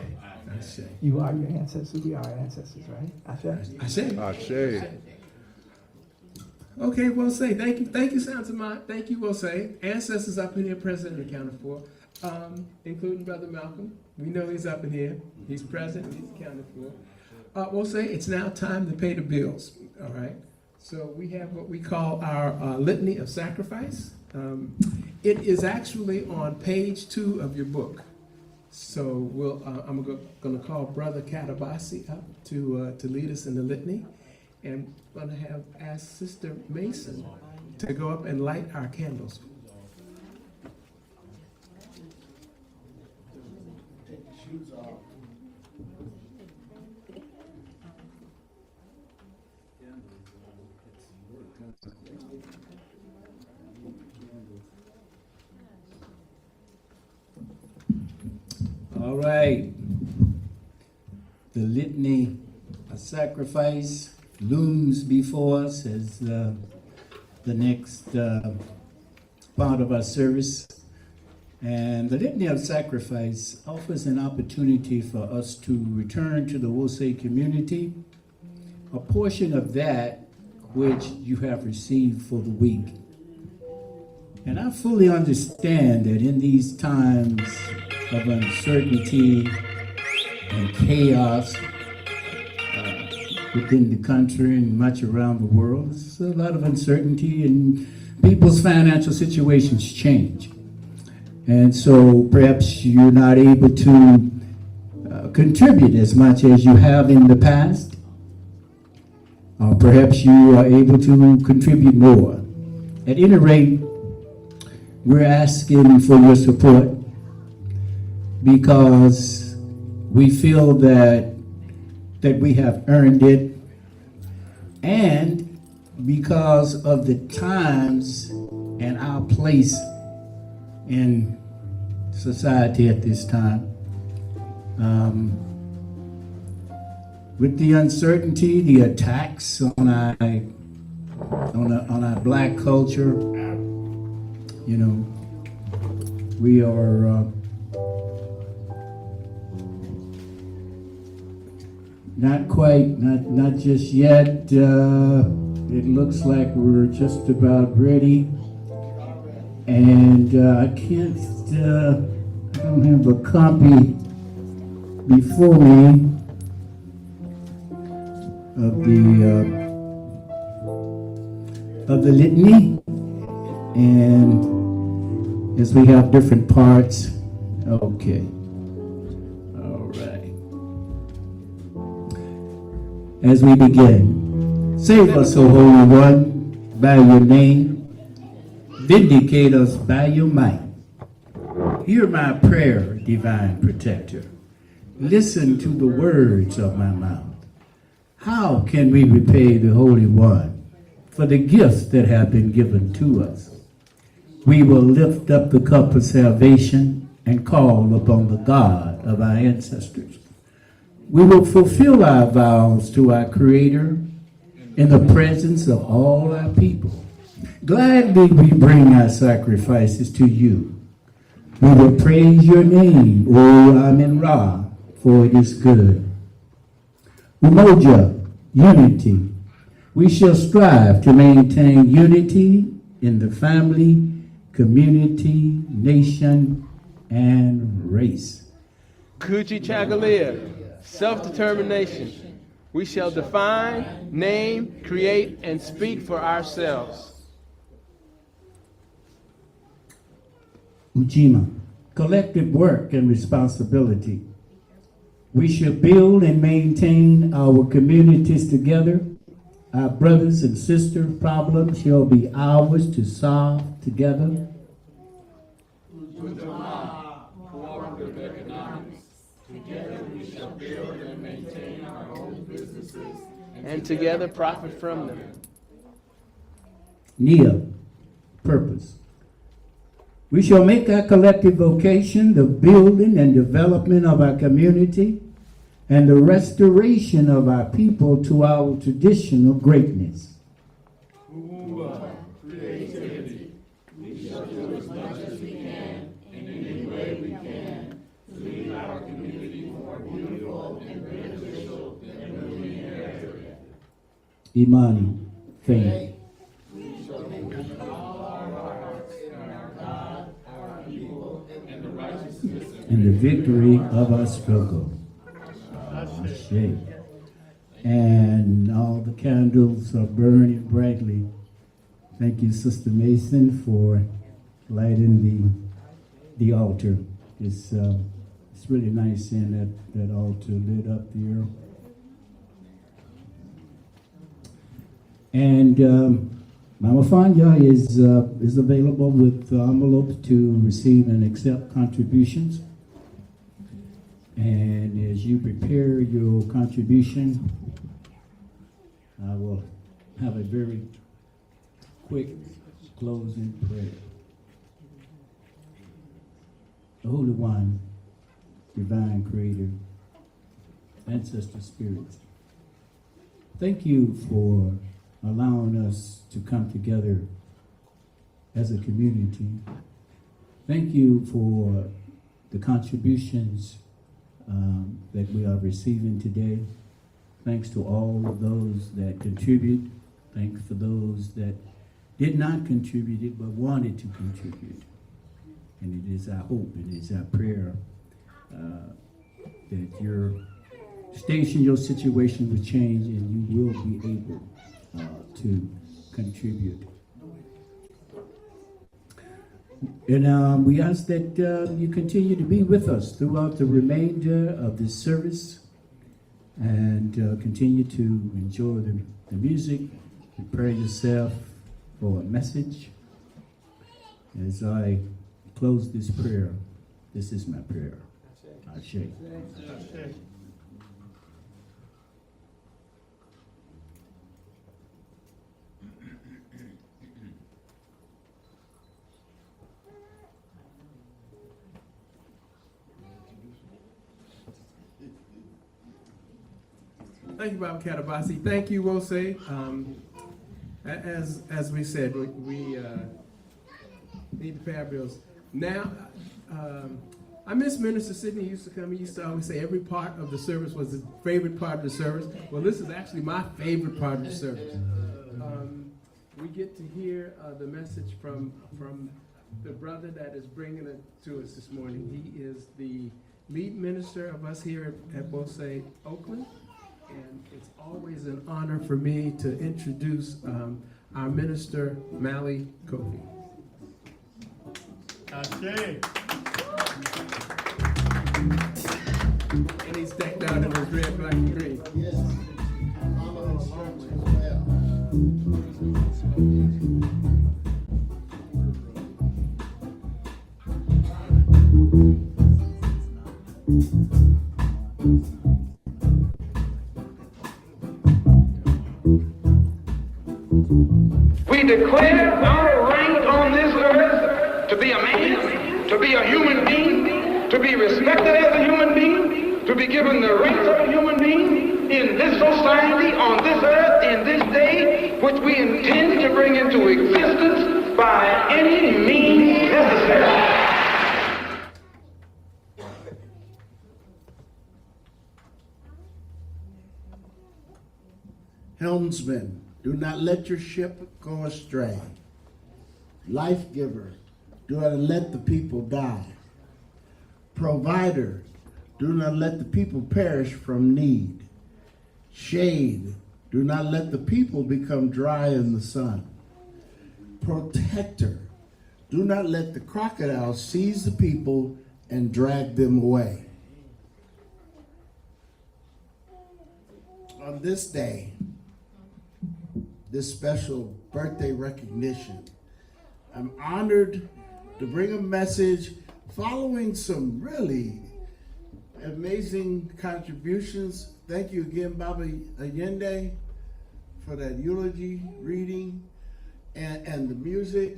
You are your ancestors. We are our ancestors, right? Ashe. Okay, well, say thank you, Santa Maat. Thank you, well, say ancestors up in here present and accounted for, including Brother Malcolm. We know he's up in here. He's present. He's accounted for. We'll say it's now time to pay the bills. All right. So we have what we call our litany of sacrifice. It is actually on page 2 of your book. So I'm going to call Brother Katabasi up to lead us in the litany, and I'm going to ask Sister Mason to go up and light our candles. All right. The litany of sacrifice looms before us as the next part of our service. And the litany of sacrifice offers an opportunity for us to return to the Wosei community a portion of that which you have received for the week. And I fully understand that in these times of uncertainty and chaos within the country and much around the world, there's a lot of uncertainty and people's financial situations change. And so perhaps you're not able to contribute as much as you have in the past. Or perhaps you are able to contribute more. At any rate, we're asking for your support because we feel that we have earned it, and because of the times and our place in society at this time. With the uncertainty, the attacks on our black culture, you know, we are not just yet. It looks like we're just about ready. And I don't have a copy before me of the litany. And as we have different parts, okay. All right. As we begin, save us, O Holy One, by your name. Vindicate us by your might. Hear my prayer, divine protector. Listen to the words of my mouth. How can we repay the Holy One for the gifts that have been given to us? We will lift up the cup of salvation and call upon the God of our ancestors. We will fulfill our vows to our Creator in the presence of all our people. Gladly we bring our sacrifices to you. We will praise your name, O Amen-Ra, for it is good. Umoja, unity. We shall strive to maintain unity in the family, community, nation, and race. Kuchi Chagalia, self-determination. We shall define, name, create, and speak for ourselves. Ujima, collective work and responsibility. We shall build and maintain our communities together. Our brothers and sisters' problems shall be ours to solve together. Cooperative economics. Together we shall build and maintain our own businesses, And together profit from them. Nia, purpose. We shall make our collective vocation the building and development of our community and the restoration of our people to our traditional greatness. Imani, faith. And the victory of our struggle. Ashe. And all the candles are burning brightly. Thank you, Sister Mason, for lighting the altar. It's really nice seeing that altar lit up there. And Mama Fanya is available with envelopes to receive and accept contributions. And as you prepare your contribution, I will have a very quick closing prayer. The Holy One, Divine Creator, Ancestor Spirits, thank you for allowing us to come together as a community. Thank you for the contributions that we are receiving today. Thanks to all of those that contribute. Thanks for those that did not contribute but wanted to contribute. And it is our hope, it is our prayer that your station, your situation will change and you will be able to contribute. And we ask that you continue to be with us throughout the remainder of this service and continue to enjoy the music. Prepare yourself for a message. As I close this prayer, this is my prayer. Ashe. Thank you, Bob Katabasi. Thank you, Wose. As we said, we need to pay our bills. Now, I miss Minister Sidney used to come. He used to always say every part of the service was his favorite part of the service. Well, this is actually my favorite part of the service. We get to hear the message from the brother that is bringing it to us this morning. He is the lead minister of us here at Bose Oakland. And it's always an honor for me to introduce our minister, Mally Kofi. And he's decked out in his red, black, and green. Yes. We declare our right on this earth to be a man, to be a human being, to be respected as a human being, to be given the rights of a human being in this society, on this earth, in this day, which we intend to bring into existence by any means necessary. Helmsman, do not let your ship go astray. Life giver, do not let the people die. Provider, do not let the people perish from need. Shade, do not let the people become dry in the sun. Protector, do not let the crocodile seize the people and drag them away. On this day, this special birthday recognition, I'm honored to bring a message following some really amazing contributions. Thank you again, Baba Allende, for that eulogy reading and the music.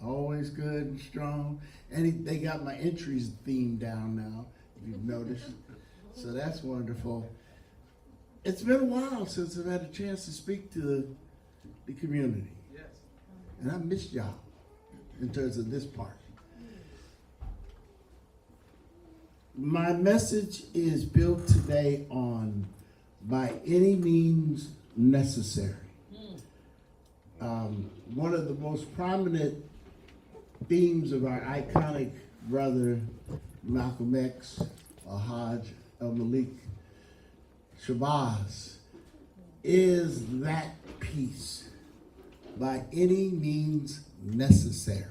always good and strong. And they got my entries theme down now, if you've noticed. So that's wonderful. It's been a while since I've had a chance to speak to the community. Yes. And I missed y'all in terms of this part. My message is built today on by any means necessary. One of the most prominent themes of our iconic brother, Malcolm X, Alhaj Malik Shabazz, is that peace by any means necessary.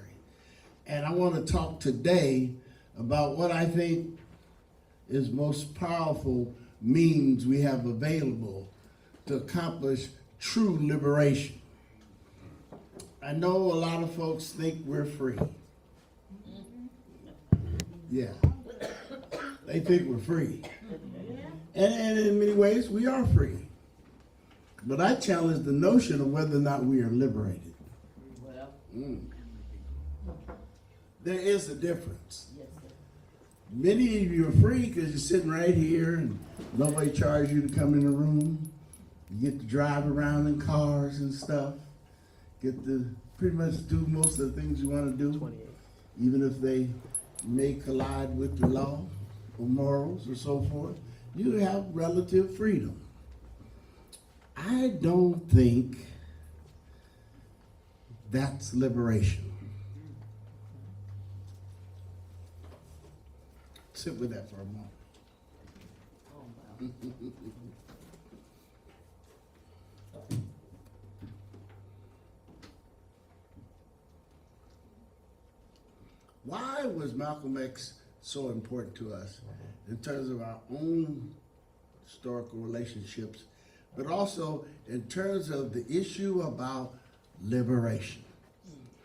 And I want to talk today about what I think is most powerful means we have available to accomplish true liberation. I know a lot of folks think we're free. Yeah, they think we're free. And in many ways, we are free. But I challenge the notion of whether or not we are liberated. There is a difference. Many of you are free because you're sitting right here and nobody charges you to come in the room. You get to drive around in cars and stuff. Get to pretty much do most of the things you want to do, even if they may collide with the law or morals or so forth. You have relative freedom. I don't think that's liberation. Sit with that for a moment. Why was Malcolm X so important to us in terms of our own historical relationships, but also in terms of the issue about liberation?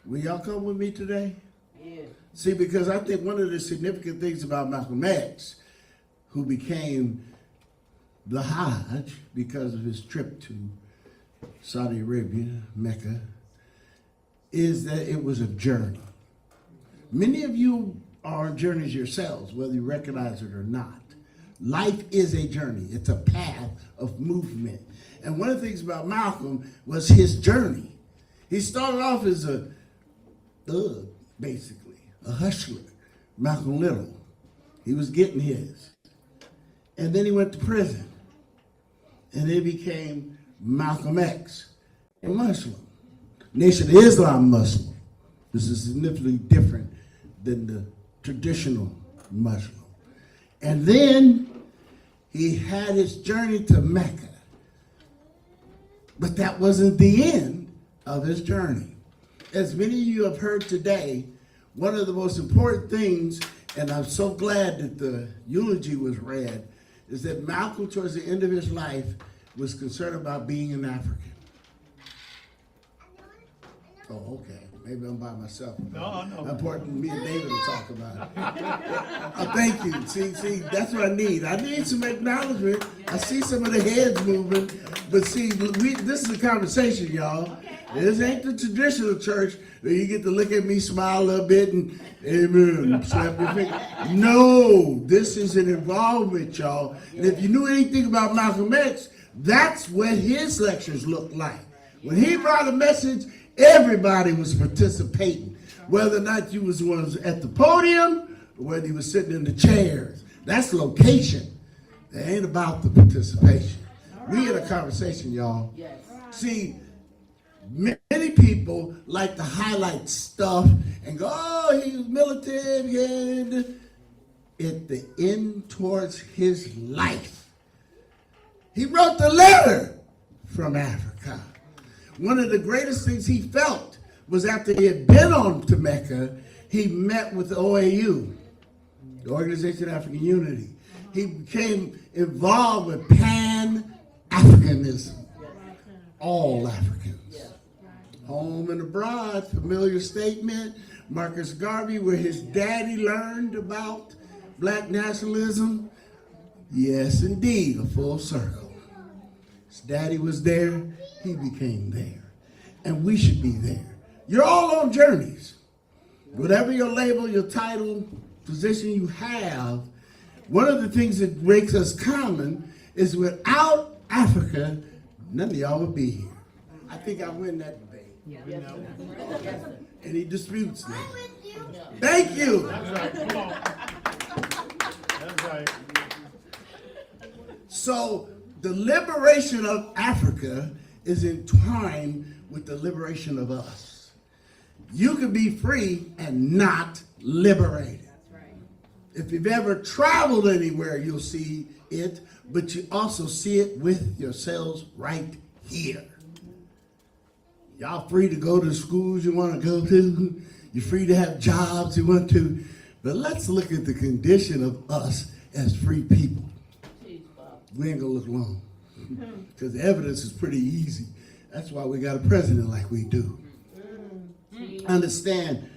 Will y'all come with me today? Yeah. See, because I think one of the significant things about Malcolm X, who became the Hajj because of his trip to Saudi Arabia, Mecca, is that it was a journey. Many of you are on journeys yourselves, whether you recognize it or not. Life is a journey. It's a path of movement. And one of the things about Malcolm was his journey. He started off as a thug, basically, a hustler, Malcolm Little. He was getting his. And then he went to prison. And then became Malcolm X, a Muslim. Nation of Islam Muslim. This is significantly different than the traditional Muslim. And then he had his journey to Mecca. But that wasn't the end of his journey. As many of you have heard today, one of the most important things, and I'm so glad that the eulogy was read, is that Malcolm, towards the end of his life, was concerned about being an African. Oh, okay. Maybe I'm by myself. No. Important me and David to talk about it. Oh, thank you. See, that's what I need. I need some acknowledgement. I see some of the heads moving, but see, this is a conversation, y'all. This ain't the traditional church where you get to look at me, smile a little bit, and amen, slap your finger. No, this is an involvement, y'all. And if you knew anything about Malcolm X, that's what his lectures looked like. When he brought a message, everybody was participating, whether or not you was at the podium or whether you was sitting in the chairs. That's location. It ain't about the participation. We in a conversation, y'all. See, many people like to highlight stuff and go, oh, he was militant. At the end towards his life, he wrote the letter from Africa. One of the greatest things he felt was after he had been on to Mecca, he met with the OAU, the Organization of African Unity. He became involved with Pan-Africanism, all Africans. Home and abroad, familiar statement. Marcus Garvey, where his daddy learned about black nationalism. Yes, indeed, a full circle. His daddy was there, he became there. And we should be there. You're all on journeys. Whatever your label, your title, position you have, one of the things that makes us common is without Africa, none of y'all would be here. I think I win that debate. You know? Any disputes now? Thank you. That's right, come on. That's right. So the liberation of Africa is entwined with the liberation of us. You can be free and not liberated. If you've ever traveled anywhere, you'll see it, but you also see it with yourselves right here. Y'all free to go to schools you want to go to. You're free to have jobs you want to. But let's look at the condition of us as free people. We ain't gonna look long because the evidence is pretty easy. That's why we got a president like we do. Understand,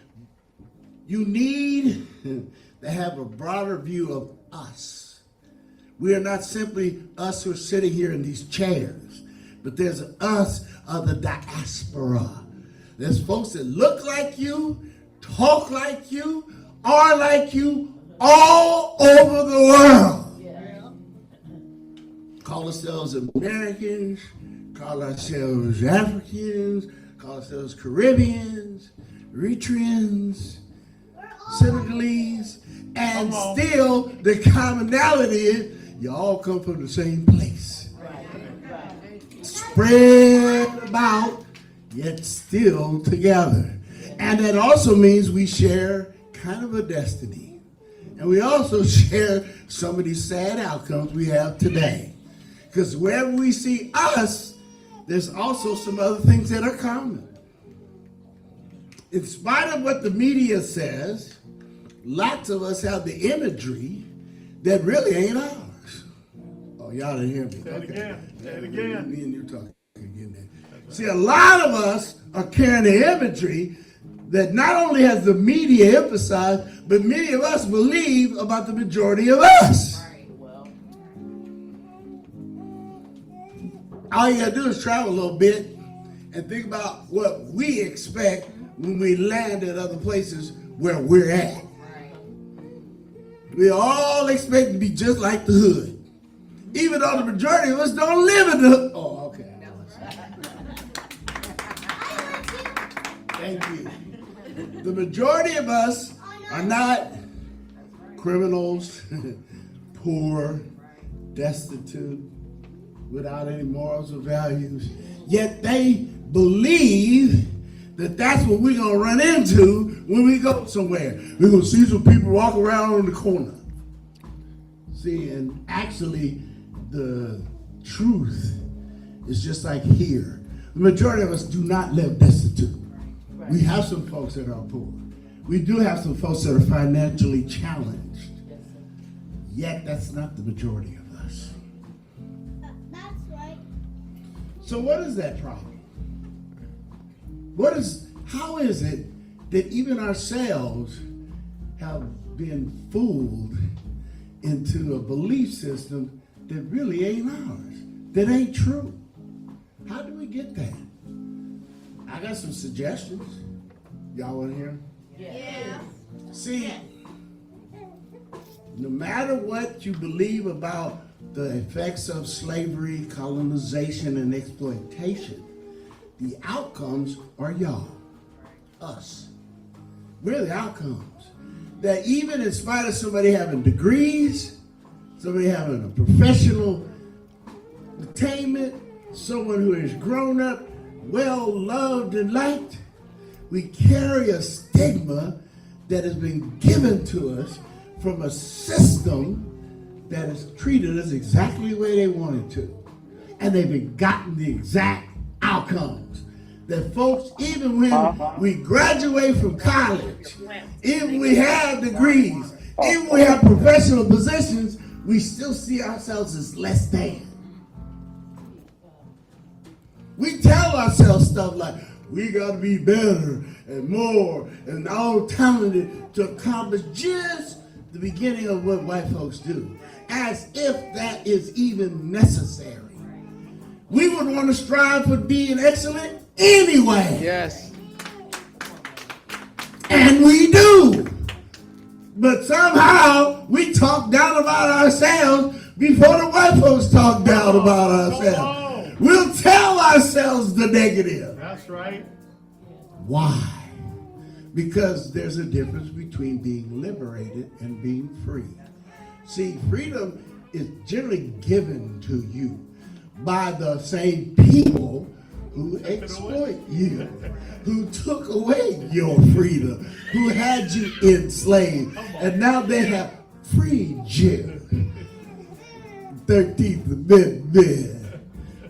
you need to have a broader view of us. We are not simply us who are sitting here in these chairs, but there's us of the diaspora. There's folks that look like you, talk like you, are like you all over the world. Call ourselves Americans, call ourselves Africans, call ourselves Caribbeans, Eritreans, Senegalese, and still the commonality is you all come from the same place. Spread about, yet still together. And that also means we share kind of a destiny. And we also share some of these sad outcomes we have today. Because wherever we see us, there's also some other things that are common. In spite of what the media says, lots of us have the imagery that really ain't ours. Oh, y'all didn't hear me. Say it again. Say it again. Me and you talking again there. See, a lot of us are carrying the imagery that not only has the media emphasized, but many of us believe about the majority of us. All you gotta do is travel a little bit and think about what we expect when we land at other places where we're at. We all expect to be just like the hood. Even though the majority of us don't live in the hood. Oh, okay. Thank you. The majority of us are not criminals, poor, destitute, without any morals or values, yet they believe that that's what we're going to run into when we go somewhere. We're going to see some people walk around on the corner. See, and actually, the truth is just like here. The majority of us do not live destitute. We have some folks that are poor. We do have some folks that are financially challenged. Yet, that's not the majority of us. So what is that problem? How is it that even ourselves have been fooled into a belief system that really ain't ours, that ain't true? How do we get that? I got some suggestions. Y'all want to hear? Yeah. See, no matter what you believe about the effects of slavery, colonization, and exploitation, the outcomes are y'all, us. We're the outcomes. That even in spite of somebody having degrees, somebody having a professional attainment, someone who is grown up, well loved and liked, we carry a stigma that has been given to us from a system that has treated us exactly the way they wanted to. And they've gotten the exact outcomes. That folks, even when we graduate from college, even we have degrees, even we have professional positions, we still see ourselves as less than. We tell ourselves stuff like, we got to be better and more and all talented to accomplish just the beginning of what white folks do, as if that is even necessary. We would want to strive for being excellent anyway. Yes. And we do. But somehow we talk down about ourselves before the white folks talk down about ourselves. We'll tell ourselves the negative. That's right. Why? Because there's a difference between being liberated and being free. See, freedom is generally given to you by the same people who exploit you, who took away your freedom, who had you enslaved, and now they have freed you. 13th Amendment.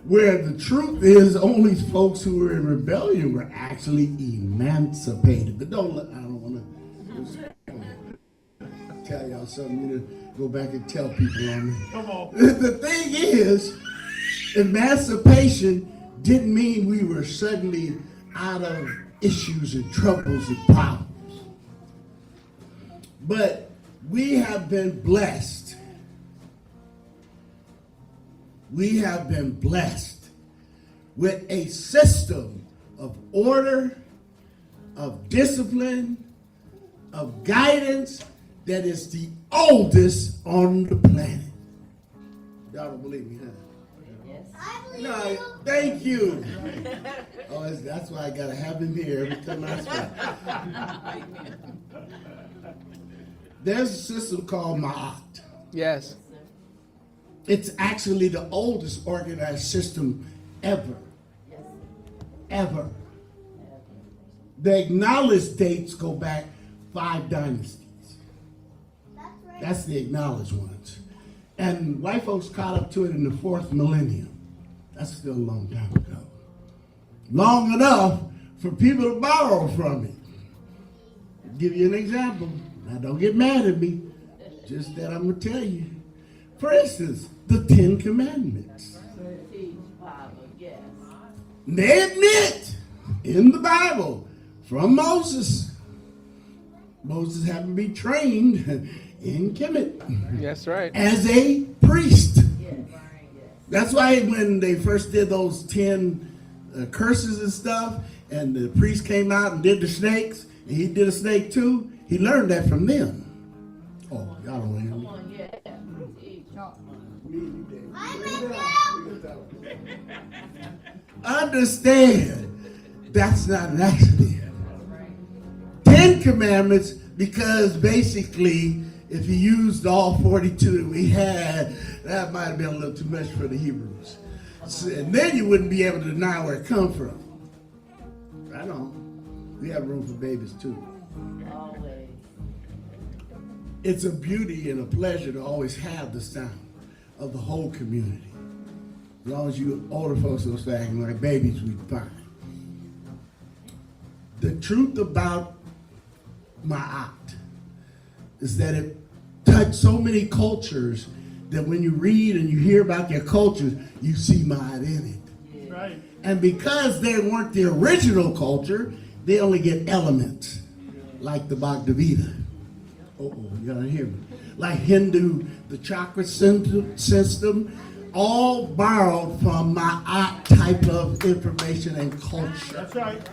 Where the truth is, only folks who were in rebellion were actually emancipated. But I don't want to tell y'all something. You know, go back and tell people on me. Come on. The thing is, emancipation didn't mean we were suddenly out of issues and troubles and problems. But we have been blessed. We have been blessed with a system of order, of discipline, of guidance that is the oldest on the planet. Y'all don't believe me, huh? No, thank you. Oh, that's why I gotta have him here every time I speak. There's a system called Maat. Yes. It's actually the oldest organized system ever. Ever. The acknowledged dates go back 5 dynasties. That's the acknowledged ones. And white folks caught up to it in the 4th millennium. That's still a long time ago. Long enough for people to borrow from it. I'll give you an example. Now don't get mad at me. Just that I'm going to tell you. For instance, the 10 Commandments. They admit in the Bible from Moses. Moses had to be trained in Kemet. That's right. As a priest. That's why when they first did those 10 curses and stuff, and the priest came out and did the snakes, and he did a snake too, he learned that from them. Oh, y'all don't hear me. Understand, that's not an accident. 10 commandments, because basically, if you used all 42 that we had, that might have been a little too much for the Hebrews. So, and then you wouldn't be able to deny where it come from. Right on. We have room for babies too. Always. It's a beauty and a pleasure to always have the sound of the whole community. As long as you older folks don't start acting like babies, we fine. The truth about Maat is that it touched so many cultures that when you read and you hear about their cultures, you see Maat in it. Right. And because they weren't the original culture, they only get elements, like the Bhagavad Gita. Oh, you gotta hear me. Like Hindu, the chakra system, all borrowed from Maat type of information and culture. That's right.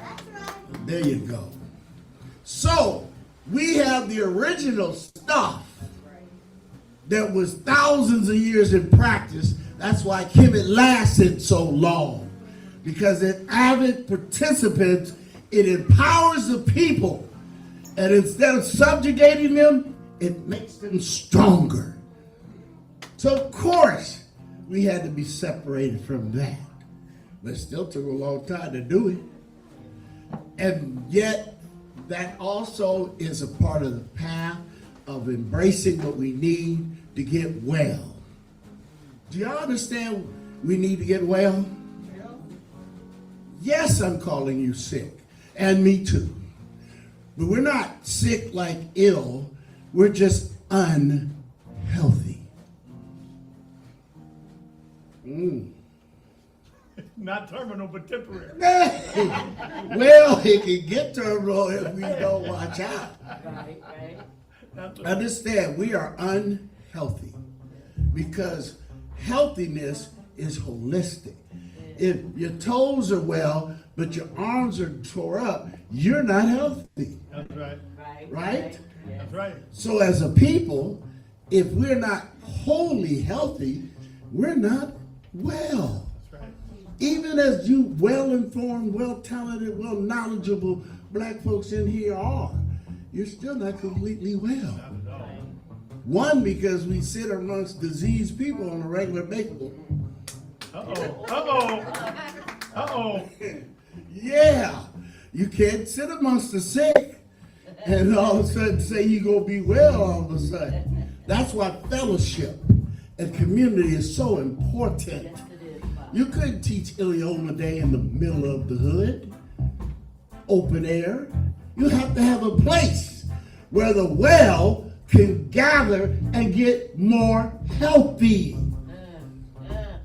There you go. So, we have the original stuff that was thousands of years in practice. That's why Kemet lasted so long. Because as avid participants, it empowers the people. And instead of subjugating them, it makes them stronger. So of course, we had to be separated from that. But it still took a long time to do it. And yet, that also is a part of the path of embracing what we need to get well. Do y'all understand we need to get well? Yes, I'm calling you sick, and me too. But we're not sick like ill, we're just unhealthy. Not terminal, but temporary. Well, it can get terminal if we don't watch out. Understand, we are unhealthy because healthiness is holistic. If your toes are well, but your arms are tore up, you're not healthy, That's right. right? That's right. So as a people, if we're not wholly healthy, we're not well. That's right. Even as you well-informed, well-talented, well-knowledgeable black folks in here are, you're still not completely well. One, because we sit amongst diseased people on a regular basis. Yeah, you can't sit amongst the sick and all of a sudden say you're gonna be well all of a sudden. That's why fellowship and community is so important. You couldn't teach Ileoma Day in the middle of the hood, open air. You have to have a place where the well can gather and get more healthy.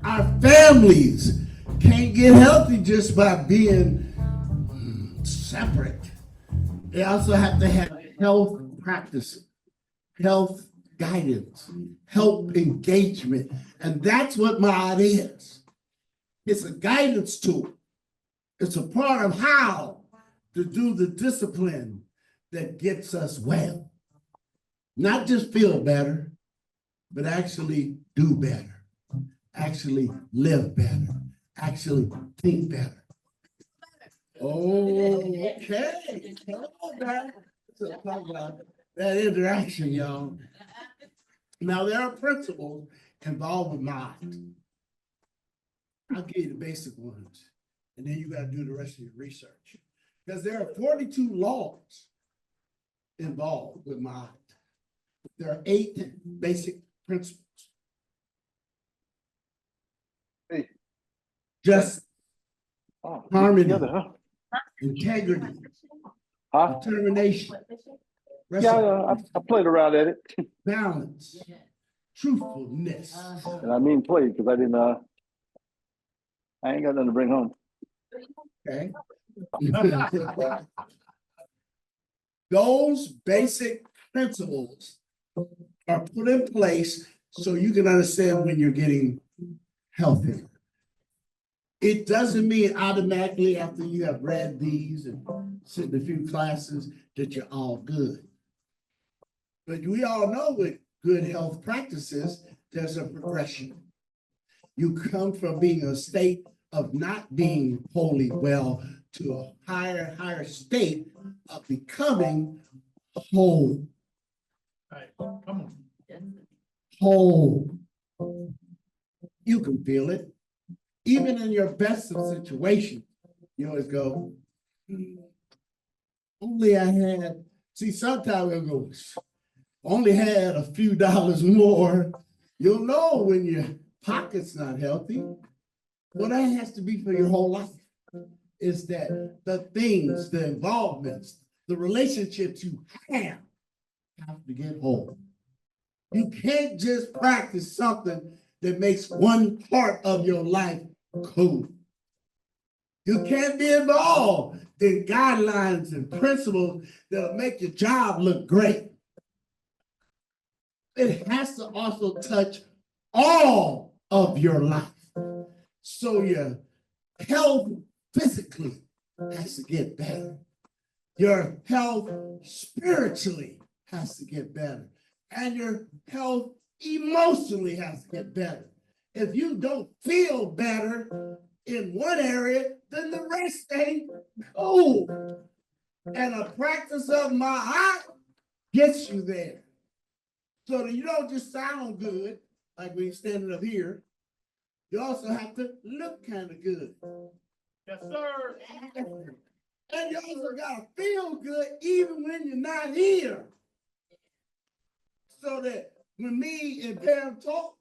Our families can't get healthy just by being separate. They also have to have health practices, health guidance, health engagement. And that's what Maat is. It's a guidance tool. It's a part of how to do the discipline that gets us well. Not just feel better, but actually do better, actually live better, actually think better. Oh, okay. Come on now. So talk about that interaction, y'all. Now, there are principles involved with Maat. I'll give you the basic ones, and then you got to do the rest of your research. Because there are 42 laws involved with Maat. There are 8 basic principles. Hey. Just Oh, harmony, together, huh? integrity, Huh? determination, Yeah, I played around at it. balance, truthfulness. And I mean play because I didn't, I ain't got nothing to bring home. Okay. Those basic principles are put in place so you can understand when you're getting healthy. It doesn't mean automatically after you have read these and sit in a few classes that you're all good. But we all know with good health practices, there's a progression. You come from being a state of not being wholly well to a higher state of becoming whole. Right. Come on. Whole. You can feel it. Even in your best of situations, you always go, only I had, see, sometimes we'll go, only had a few dollars more. You'll know when your pocket's not healthy. Well, that has to be for your whole life. Is that the things, the involvements, the relationships you have to get whole. You can't just practice something that makes one part of your life cool. You can't be involved in guidelines and principles that'll make your job look great. It has to also touch all of your life. So your health physically has to get better. Your health spiritually has to get better. And your health emotionally has to get better. If you don't feel better in one area, then the rest ain't cool. And a practice of Maat gets you there. So that you don't just sound good, like when you're standing up here. You also have to look kind of good. Yes, sir. And you also gotta feel good even when you're not here. So that when me and Pam talk,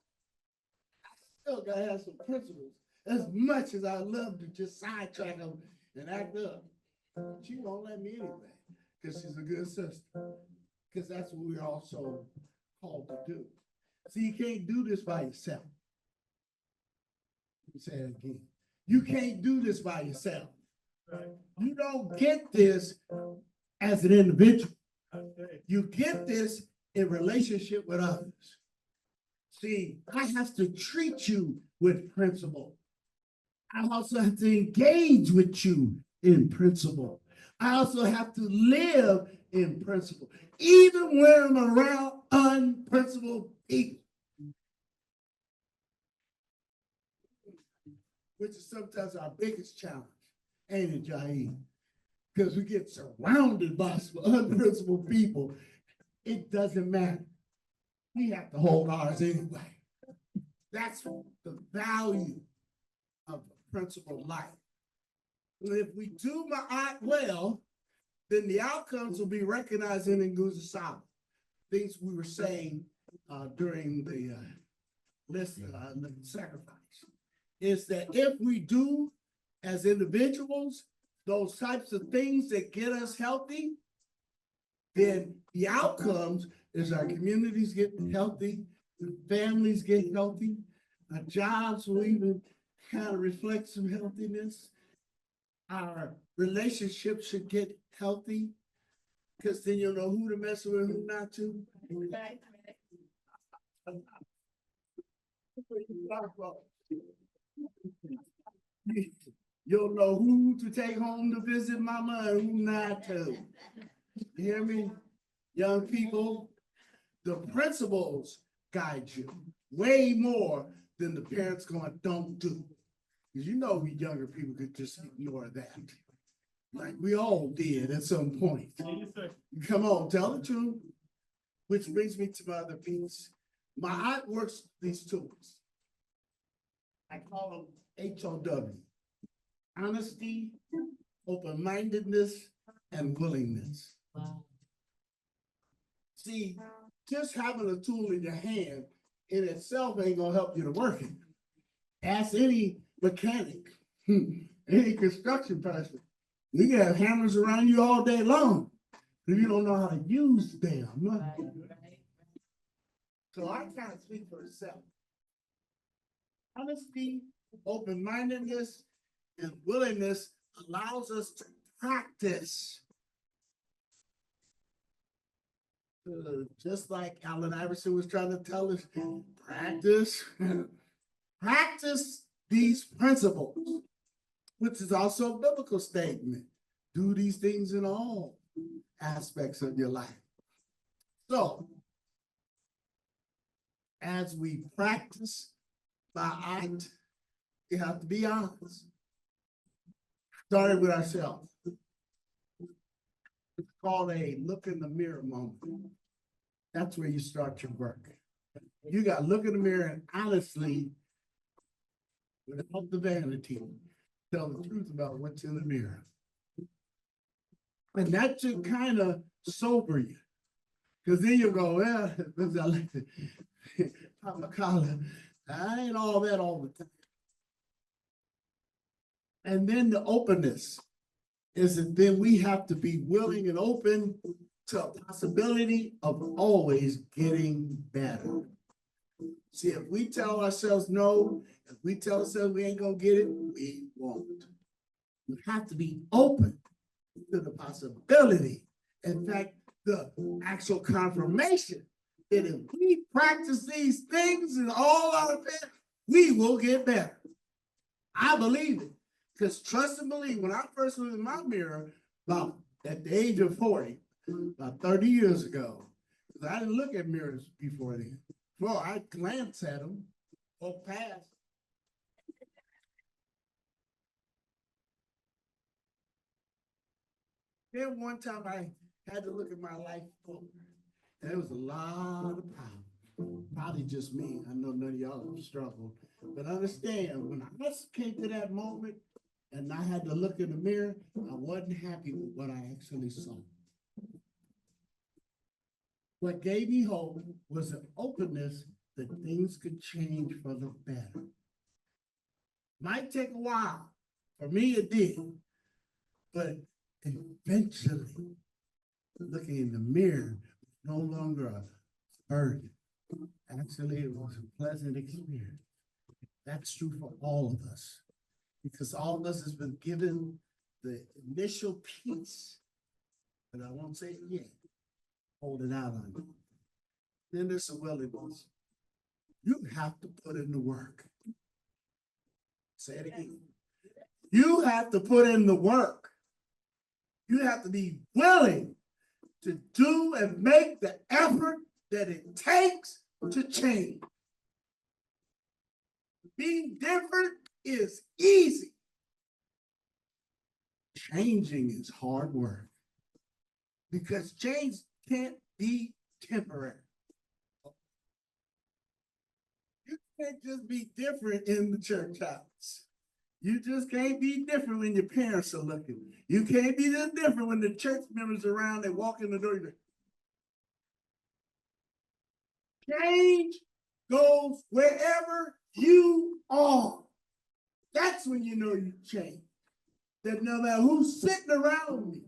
I still gotta have some principles. As much as I love to just sidetrack them and act up, she won't let me anyway, because she's a good sister. Because that's what we're also called to do. See, you can't do this by yourself. Let me say it again. You can't do this by yourself. You don't get this as an individual. You get this in relationship with others. See, I have to treat you with principle. I also have to engage with you in principle. I also have to live in principle, even when I'm around unprincipled people, which is sometimes our biggest challenge, ain't it, Jaheem? Because we get surrounded by some unprincipled people. It doesn't matter. We have to hold ours anyway. That's the value of a principled life. And if we do Ma'at well, then the outcomes will be recognized in Nguzasaba. Things we were saying during the the sacrifice is that if we do as individuals those types of things that get us healthy, then the outcomes is our communities get healthy, the families get healthy, our jobs will even kind of reflect some healthiness. Our relationships should get healthy, because then you'll know who to mess with and who not to. You'll know who to take home to visit mama and who not to. You hear me? Young people, the principles guide you way more than the parents going, don't do. Because you know we younger people could just ignore that. Like we all did at some point. Come on, tell the truth. Which brings me to my other piece. My aunt works these tools. I call them HOW. Honesty, open-mindedness, and willingness. See, just having a tool in your hand in itself ain't gonna help you to work it. Ask any mechanic, any construction person. You can have hammers around you all day long, if you don't know how to use them. So I kind of speak for itself. Honesty, open-mindedness, and willingness allows us to practice. Just like Allen Iverson was trying to tell us, practice. Practice these principles, which is also a biblical statement. Do these things in all aspects of your life. So, as we practice by act, we have to be honest. Starting with ourselves. It's called a look in the mirror moment. That's where you start your work. You got to look in the mirror and honestly, without the vanity, tell the truth about what's in the mirror. And that should kind of sober you. Because then you go, well, I'm a collar. I ain't all that all the time. And then the openness is that then we have to be willing and open to a possibility of always getting better. See, if we tell ourselves no, if we tell ourselves we ain't gonna get it, we won't. We have to be open to the possibility. In fact, the actual confirmation that if we practice these things in all our affairs, we will get better. I believe it. Because trust and believe, when I first was in my mirror, about at the age of 40, about 30 years ago, because I didn't look at mirrors before then. Well, I glanced at them, walked past. Then one time I had to look at my life forward. And there was a lot of problems. Probably just me. I know none of y'all have struggled. But understand, when I came to that moment and I had to look in the mirror, I wasn't happy with what I actually saw. What gave me hope was an openness that things could change for the better. Might take a while. For me, it did. But eventually, looking in the mirror was no longer a burden. Actually, it was a pleasant experience. That's true for all of us, because all of us has been given the initial peace, but I won't say it yet. Hold it out on you. Then there's some willingness. You have to put in the work. Say it again. You have to put in the work. You have to be willing to do and make the effort that it takes to change. Being different is easy. Changing is hard work because change can't be temporary. You can't just be different in the church house. You just can't be different when your parents are looking. You can't be that different when the church members are around, they walk in the door. Change goes wherever you are. That's when you know you change. That no matter who's sitting around me,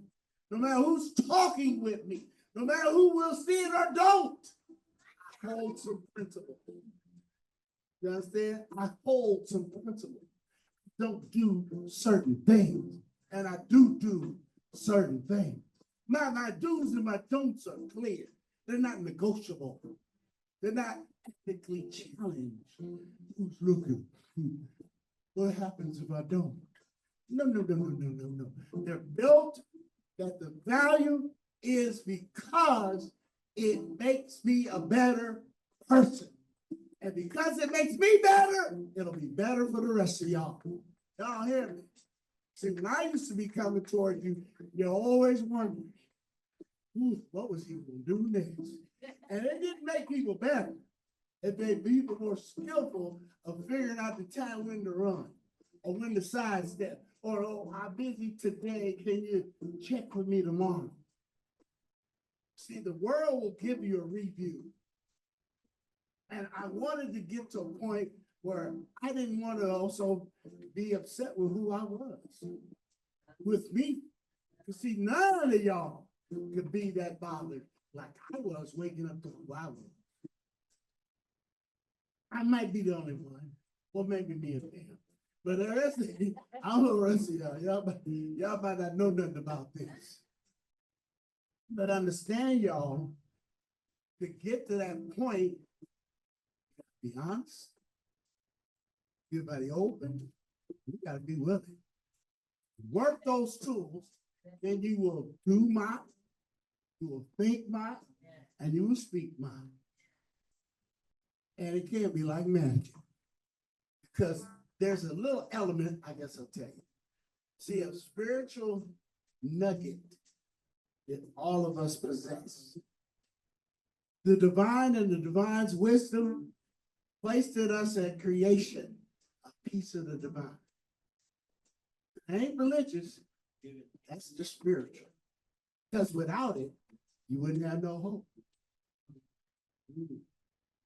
no matter who's talking with me, no matter who will see it or don't, I hold some principles. You understand? I hold some principles. Don't do certain things, and I do certain things. My do's and my don'ts are clear. They're not negotiable. They're not ethically challenged. Who's looking? What happens if I don't? No. They're built that the value is because it makes me a better person. And because it makes me better, it'll be better for the rest of y'all. Y'all hear me? See, when I used to be coming toward you, you're always wondering, what was he gonna do next? And it didn't make people better. It made people more skillful of figuring out the time when to run, or when to sidestep, or oh, I'm busy today, can you check with me tomorrow? See, the world will give you a review. And I wanted to get to a point where I didn't want to also be upset with who I was, with me. Because see, none of y'all could be that bothered like I was waking up to who I was. I might be the only one, or maybe me and them. But the rest of you, I don't know the rest of y'all. Y'all might not know nothing about this. But understand y'all, to get to that point, be honest, everybody open, you gotta be willing. Work those tools, then you will do Maat, you will think Maat, and you will speak Maat. And it can't be like magic. Because there's a little element, I guess I'll tell you. See, a spiritual nugget that all of us possess. The divine and the divine's wisdom placed in us at creation a piece of the divine. It ain't religious, that's just spiritual. Because without it, you wouldn't have no hope.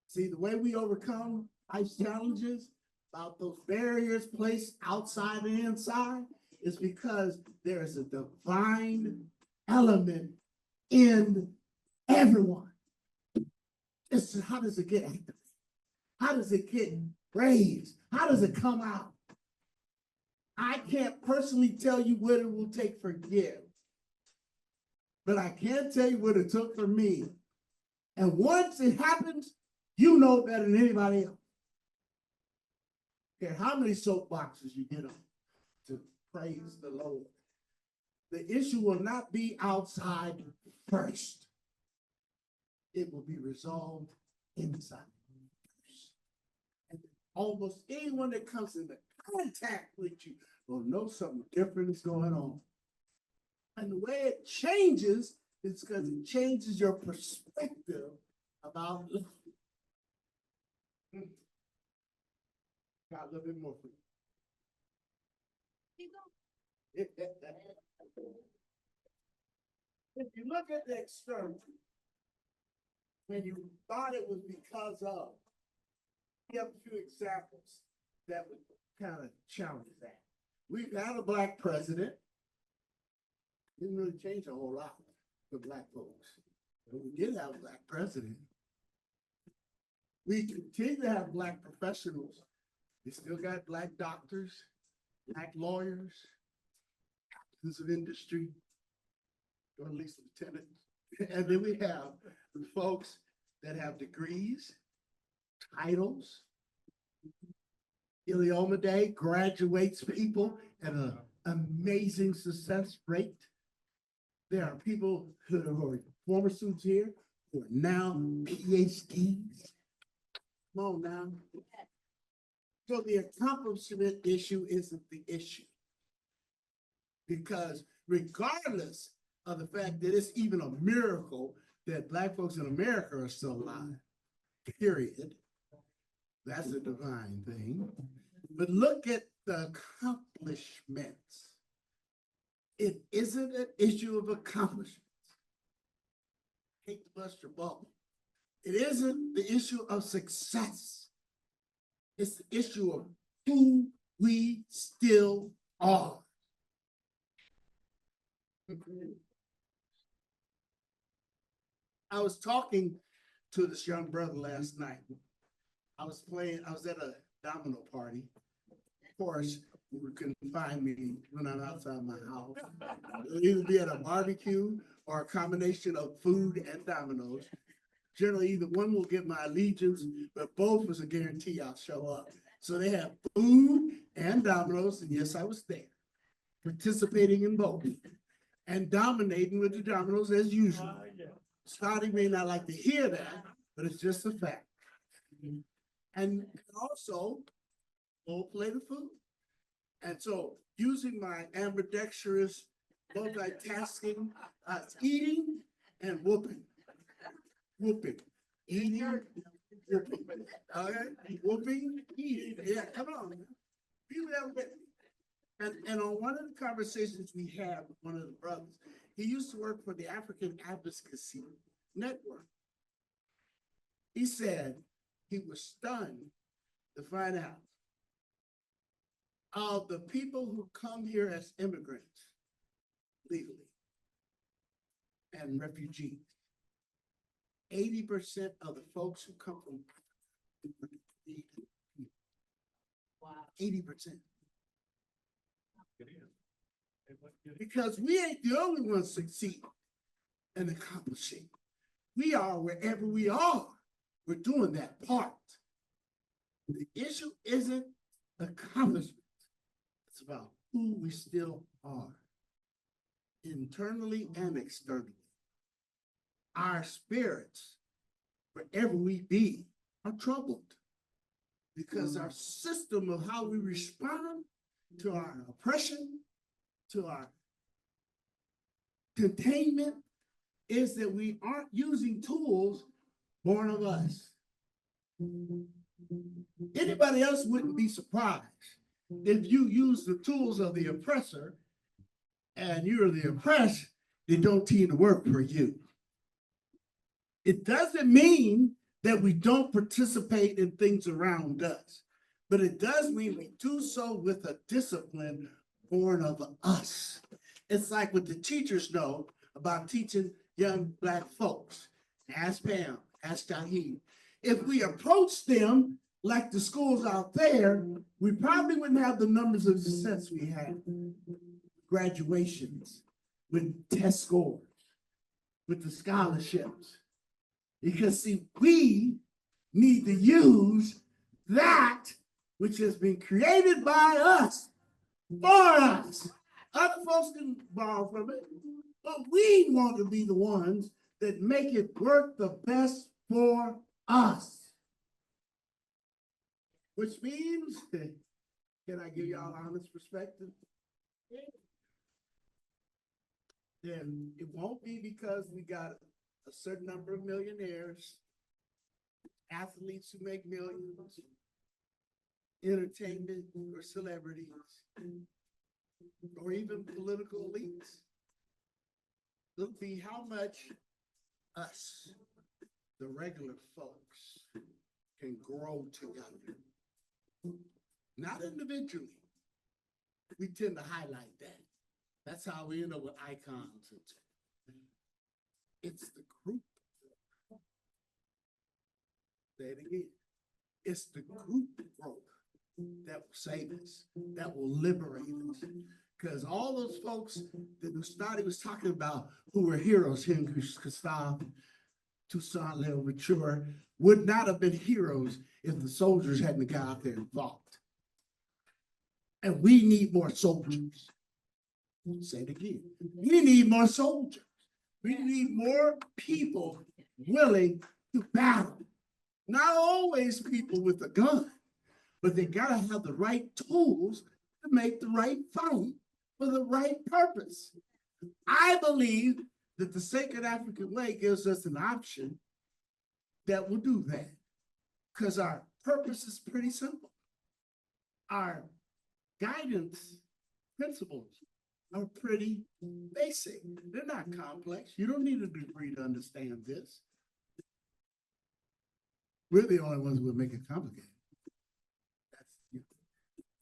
See, the way we overcome life's challenges, about those barriers placed outside and inside, is because there is a divine element in everyone. It's just, how does it get activated? How does it get raised? How does it come out? I can't personally tell you what it will take for give, but I can tell you what it took for me. And once it happens, you know better than anybody else. Okay, how many soapboxes you get on to praise the Lord? The issue will not be outside first. It will be resolved inside first. And almost anyone that comes into contact with you will know something different is going on. And the way it changes is because it changes your perspective about life. Got a little bit more for you. If you look at the external, when you thought it was because of, we have a few examples that would kind of challenge that. We've had a black president. Didn't really change a whole lot for black folks. But we did have a black president. We continue to have black professionals. We still got black doctors, black lawyers, captains of industry, or at least lieutenants. And then we have folks that have degrees, titles, Ileoma Day graduates people at an amazing success rate. There are people who are former students here who are now PhDs. Come on now. So the accomplishment issue isn't the issue. Because regardless of the fact that it's even a miracle that Black folks in America are still alive, period. That's a divine thing. But look at the accomplishments. It isn't an issue of accomplishments. Hate to bust your bubble. It isn't the issue of success. It's the issue of who we still are. I was talking to this young brother last night. I was at a domino party. Of course, you couldn't find me when I'm outside my house. It'll either be at a barbecue or a combination of food and dominoes. Generally, either one will get my allegiance, but both was a guarantee I'll show up. So they have food and dominoes, and yes, I was there, participating in both and dominating with the dominoes as usual. Scotty may not like to hear that, but it's just a fact. And also, full plate of food. And so using my ambidextrous multitasking, eating and whooping. Whooping, eating, whooping. Okay, whooping, eating. Yeah, come on. Be there with me. And on one of the conversations we had with one of the brothers, he used to work for the African Advocacy Network. He said he was stunned to find out of the people who come here as immigrants legally and refugees. 80% of the folks who come from wow. 80%. Because we ain't the only ones succeeding and accomplishing. We are wherever we are. We're doing that part. The issue isn't accomplishment. It's about who we still are, internally and externally. Our spirits, wherever we be, are troubled because our system of how we respond to our oppression, to our containment, is that we aren't using tools born of us. Anybody else wouldn't be surprised if you use the tools of the oppressor and you're the oppressed, they don't tend to work for you. It doesn't mean that we don't participate in things around us, but it does mean we do so with a discipline born of us. It's like what the teachers know about teaching young Black folks. Ask Pam, ask Shaheed. If we approach them like the schools out there, we probably wouldn't have the numbers of success we have. Graduations, with test scores, with the scholarships. Because see, we need to use that which has been created by us, for us. Other folks can borrow from it, but we want to be the ones that make it work the best for us. Which means, can I give y'all honest perspective? Then it won't be because we got a certain number of millionaires, athletes who make millions, entertainment or celebrities, or even political elites. It'll be how much us, the regular folks, can grow together. Not individually. We tend to highlight that. That's how we end up with icons. It's the group. Say it again. It's the group growth that will save us, that will liberate us. Because all those folks that Ustadi was talking about who were heroes, him, Gustav, Toussaint Louverture, would not have been heroes if the soldiers hadn't got out there and fought. And we need more soldiers. I'll say it again. We need more soldiers. We need more people willing to battle. Not always people with a gun, but they gotta have the right tools to make the right fight for the right purpose. I believe that the Sacred African Way gives us an option that will do that. Because our purpose is pretty simple. Our guidance principles are pretty basic. They're not complex. You don't need a degree to understand this. We're the only ones who would make it complicated. That's,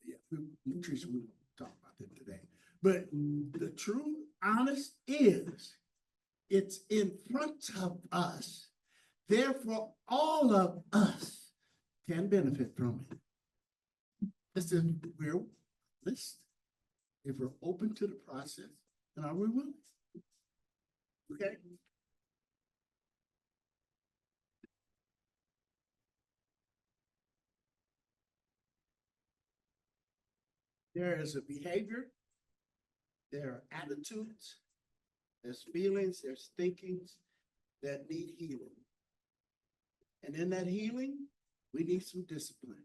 yeah, Tricia, we won't talk about that today. But the true, honest is, it's in front of us. Therefore, all of us can benefit from it. It's if we're listening, if we're open to the process, and are we willing? Okay. There is a behavior, there are attitudes, there's feelings, there's thinkings that need healing. And in that healing, we need some discipline.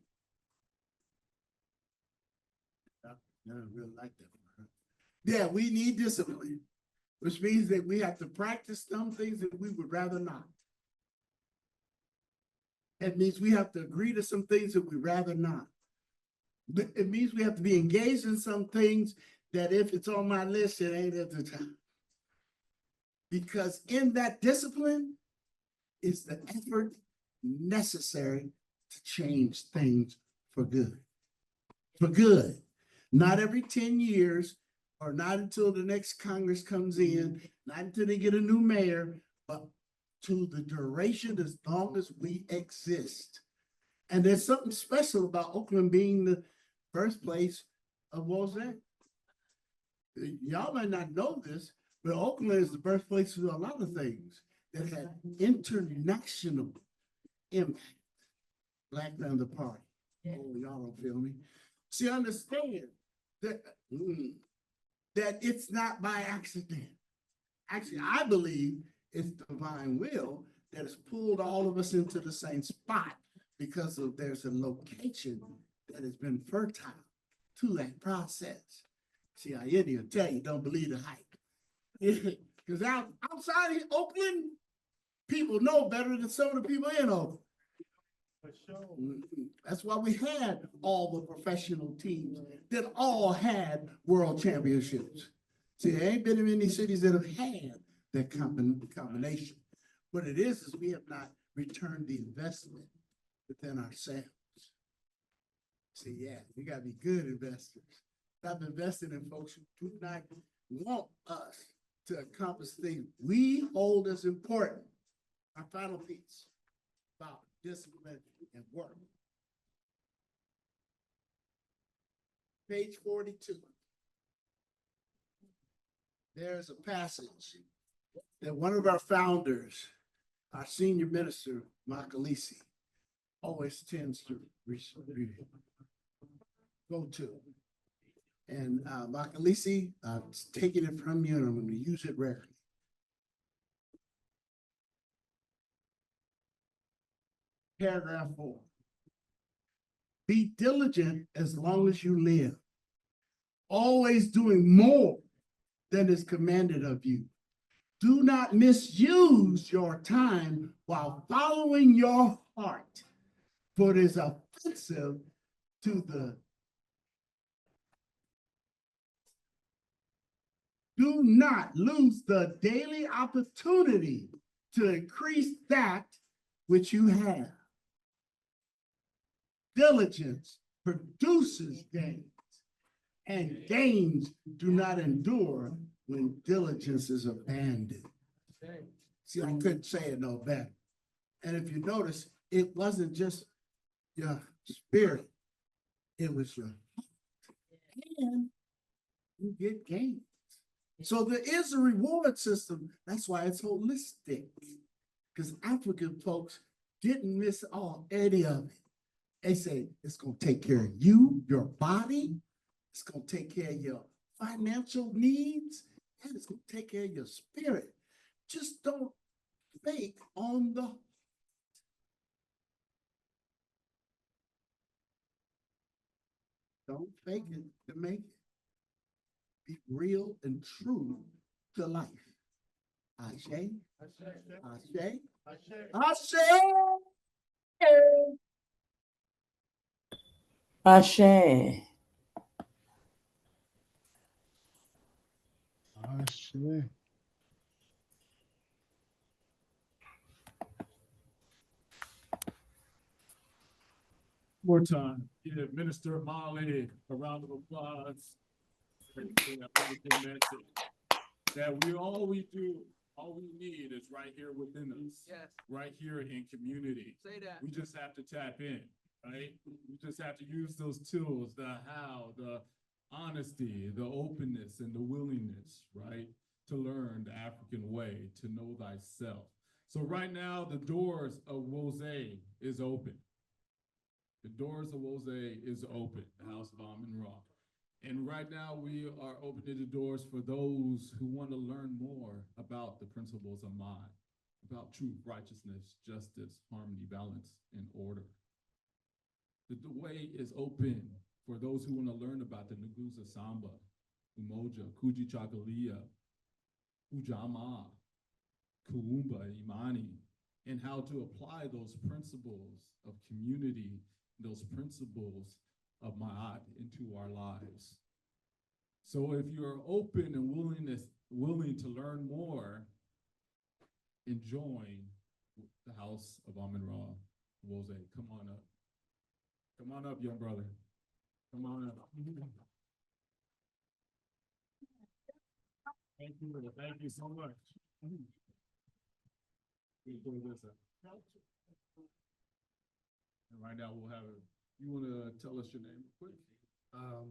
I really like that word. Yeah, we need discipline, which means that we have to practice some things that we would rather not. It means we have to agree to some things that we'd rather not. It means we have to be engaged in some things that if it's on my list, it ain't at the time. Because in that discipline is the effort necessary to change things for good. For good. Not every 10 years or not until the next Congress comes in, not until they get a new mayor, but to the duration as long as we exist. And there's something special about Oakland being the birthplace of Wozniak. Y'all might not know this, but Oakland is the birthplace of a lot of things that had international impact. Black Panther Party. Oh, y'all don't feel me. See, understand that, that it's not by accident. Actually, I believe it's divine will that has pulled all of us into the same spot because of there's a location that has been fertile to that process. See, I hear you tell you, don't believe the hype. Because outside of Oakland, people know better than some of the people in Oakland. That's why we had all the professional teams that all had world championships. See, there ain't been many cities that have had that combination. What it is we have not returned the investment within ourselves. See, yeah, we gotta be good investors. Stop investing in folks who do not want us to accomplish things we hold as important. Our final piece about discipline and work. Page 42. There's a passage that one of our founders, our senior minister, Makalisi, always tends to go to. And Makalisi, I'm taking it from you and I'm going to use it rarely. Paragraph 4. Be diligent as long as you live, always doing more than is commanded of you. Do not misuse your time while following your heart, for it is offensive to the. Do not lose the daily opportunity to increase that which you have. Diligence produces gains, and gains do not endure when diligence is abandoned. See, I couldn't say it no better. And if you notice, it wasn't just your spirit, it was your heart. And you get gains. So there is a reward system. That's why it's holistic. Because African folks didn't miss any of it. They say it's going to take care of you, your body, It's gonna take care of your financial needs, and it's gonna take care of your spirit. Just don't fake on the. Don't fake it to make it. Be real and true to life. Ashe. Ashe. Ashe. Ashe. More time. Give Minister Molly a round of applause. For that wonderful message. That all we do, all we need is right here within us. Yes. Right here in community. Say that. We just have to tap in, right? We just have to use those tools, the how, the honesty, the openness, and the willingness, right? To learn the African way, to know thyself. So right now, the doors of Wose is open. The doors of Wose is open, the House of Amun Ra. And right now, we are opening the doors for those who want to learn more about the principles of Maat, about truth, righteousness, justice, harmony, balance, and order. The way is open for those who want to learn about the Nguza Samba, Umoja, Kuji Chakalia, Ujama, Kuumba, Imani, and how to apply those principles of community, those principles of Maat into our lives. So if you're open and willing to learn more, and join the House of Amun Ra, Wose. Come on up. Come on up, young brother. Come on up. Thank you so much. And right now we'll have you want to tell us your name quick?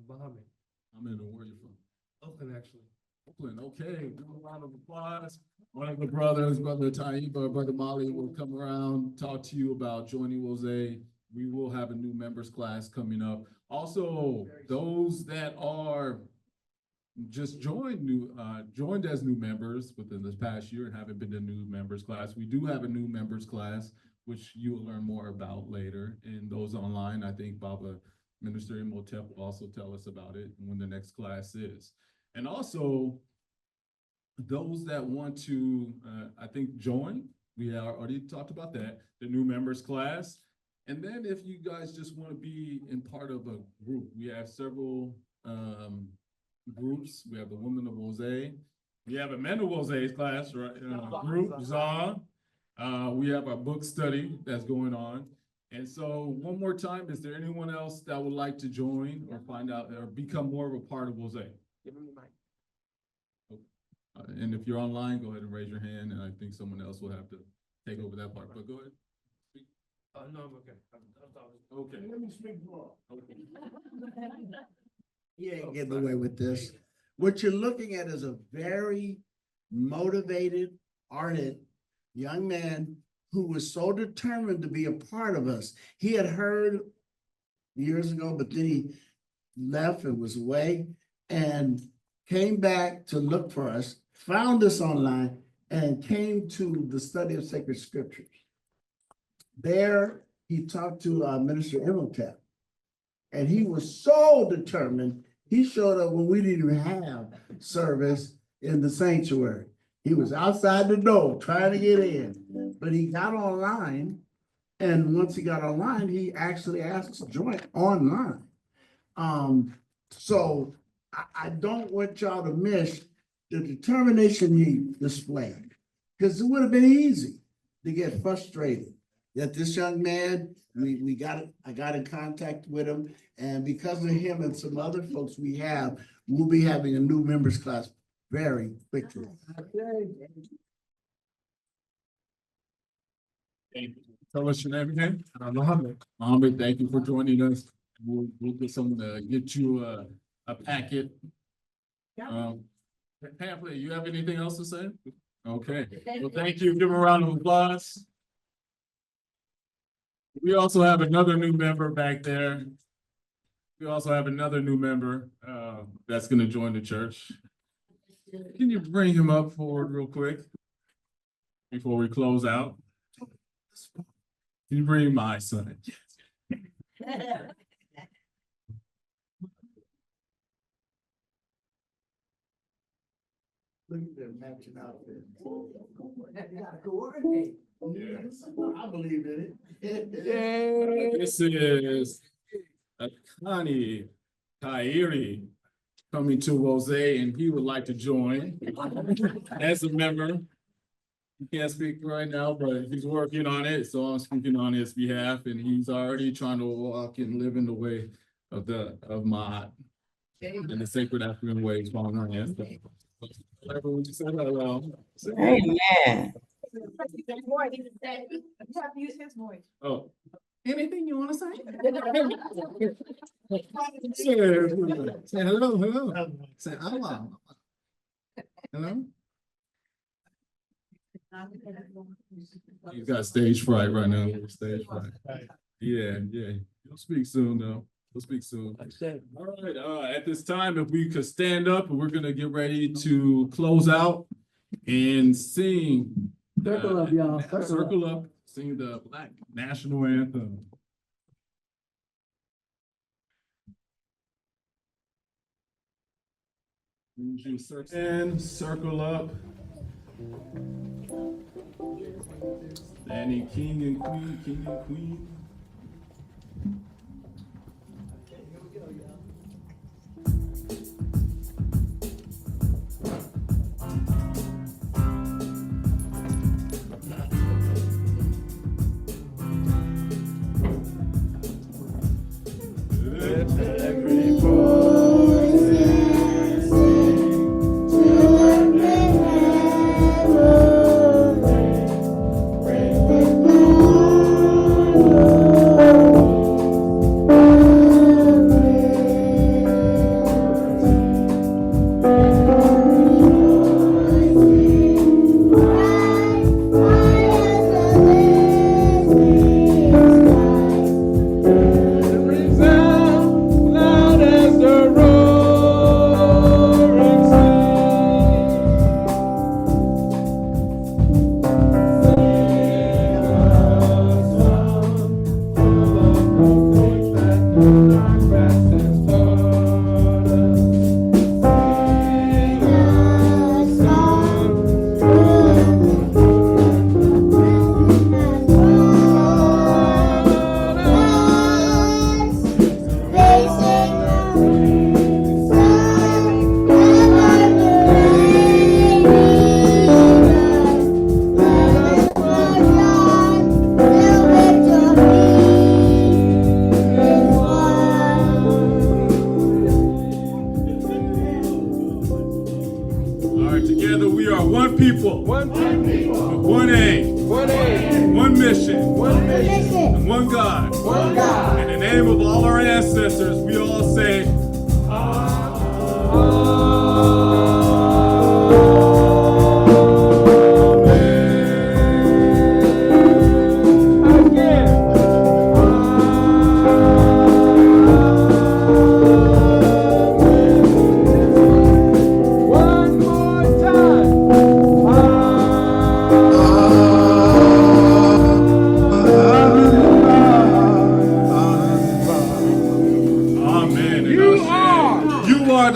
Mohammed. Where are you from? Oakland, actually. Oakland, okay. Give a round of applause. One of the brothers, Brother Taiba, Brother Molly will come around, talk to you about joining Wose. We will have a new members class coming up. Also, those that are just joined as new members within this past year and haven't been to new members class, we do have a new members class, which you will learn more about later. And those online, I think Baba Minister Imhotep will also tell us about it and when the next class is. And also, those that want to, I think, join, we already talked about that, the new members class. And then if you guys just want to be in part of a group, we have several groups. We have the Women of Wose. We have a Men of Wose's class, right? Group, ZA. We have our book study that's going on. And so one more time, is there anyone else that would like to join or find out or become more of a part of Wose? Give him the mic. And if you're online, go ahead and raise your hand, and I think someone else will have to take over that part, but go ahead. No, I'm okay. Okay. Let me speak more. Okay. You ain't getting away with this. What you're looking at is a very motivated, ardent young man who was so determined to be a part of us. He had heard years ago, but then he left and was away and came back to look for us, found us online, and came to the study of sacred scriptures. There, he talked to Minister Imhotep, and he was so determined. He showed up when we didn't even have service in the sanctuary. He was outside the door trying to get in, but he got online, and once he got online, he actually asked to join online. So I don't want y'all to miss the determination he displayed, because it would have been easy to get frustrated. That this young man, I got in contact with him, and because of him and some other folks we'll be having a new members class very quickly. Tell us your name again. Mohammed. Mohammed, thank you for joining us. We'll get someone to get you a packet. Pamphlet, you have anything else to say? Okay, well, thank you. Give him a round of applause. We also have another new member back there. We also have another new member that's going to join the church. Can you bring him up forward real quick before we close out? Can you bring my son? Look at them matching outfits. Coordinate. I believe in it. This is Akani Kairi coming to Jose, and he would like to join as a member. He can't speak right now, but he's working on it, so I'm speaking on his behalf, and he's already trying to walk and live in the way of Maat, in the sacred African ways, following our ancestors. Everyone just say hello. Amen. Oh, anything you want to say? Say hello, hello. Say hello. Hello? He's got stage fright right now. Stage fright. Yeah. You'll speak soon, though. We'll speak soon. All right, at this time, if we could stand up, we're gonna get ready to close out and sing. Circle up, y'all. Circle up, sing the Black National Anthem. And circle up. Standing king and queen.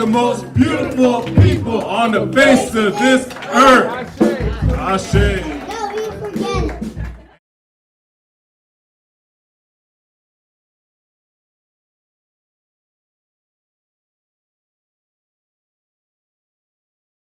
Most beautiful people on the face of this earth. Ashe.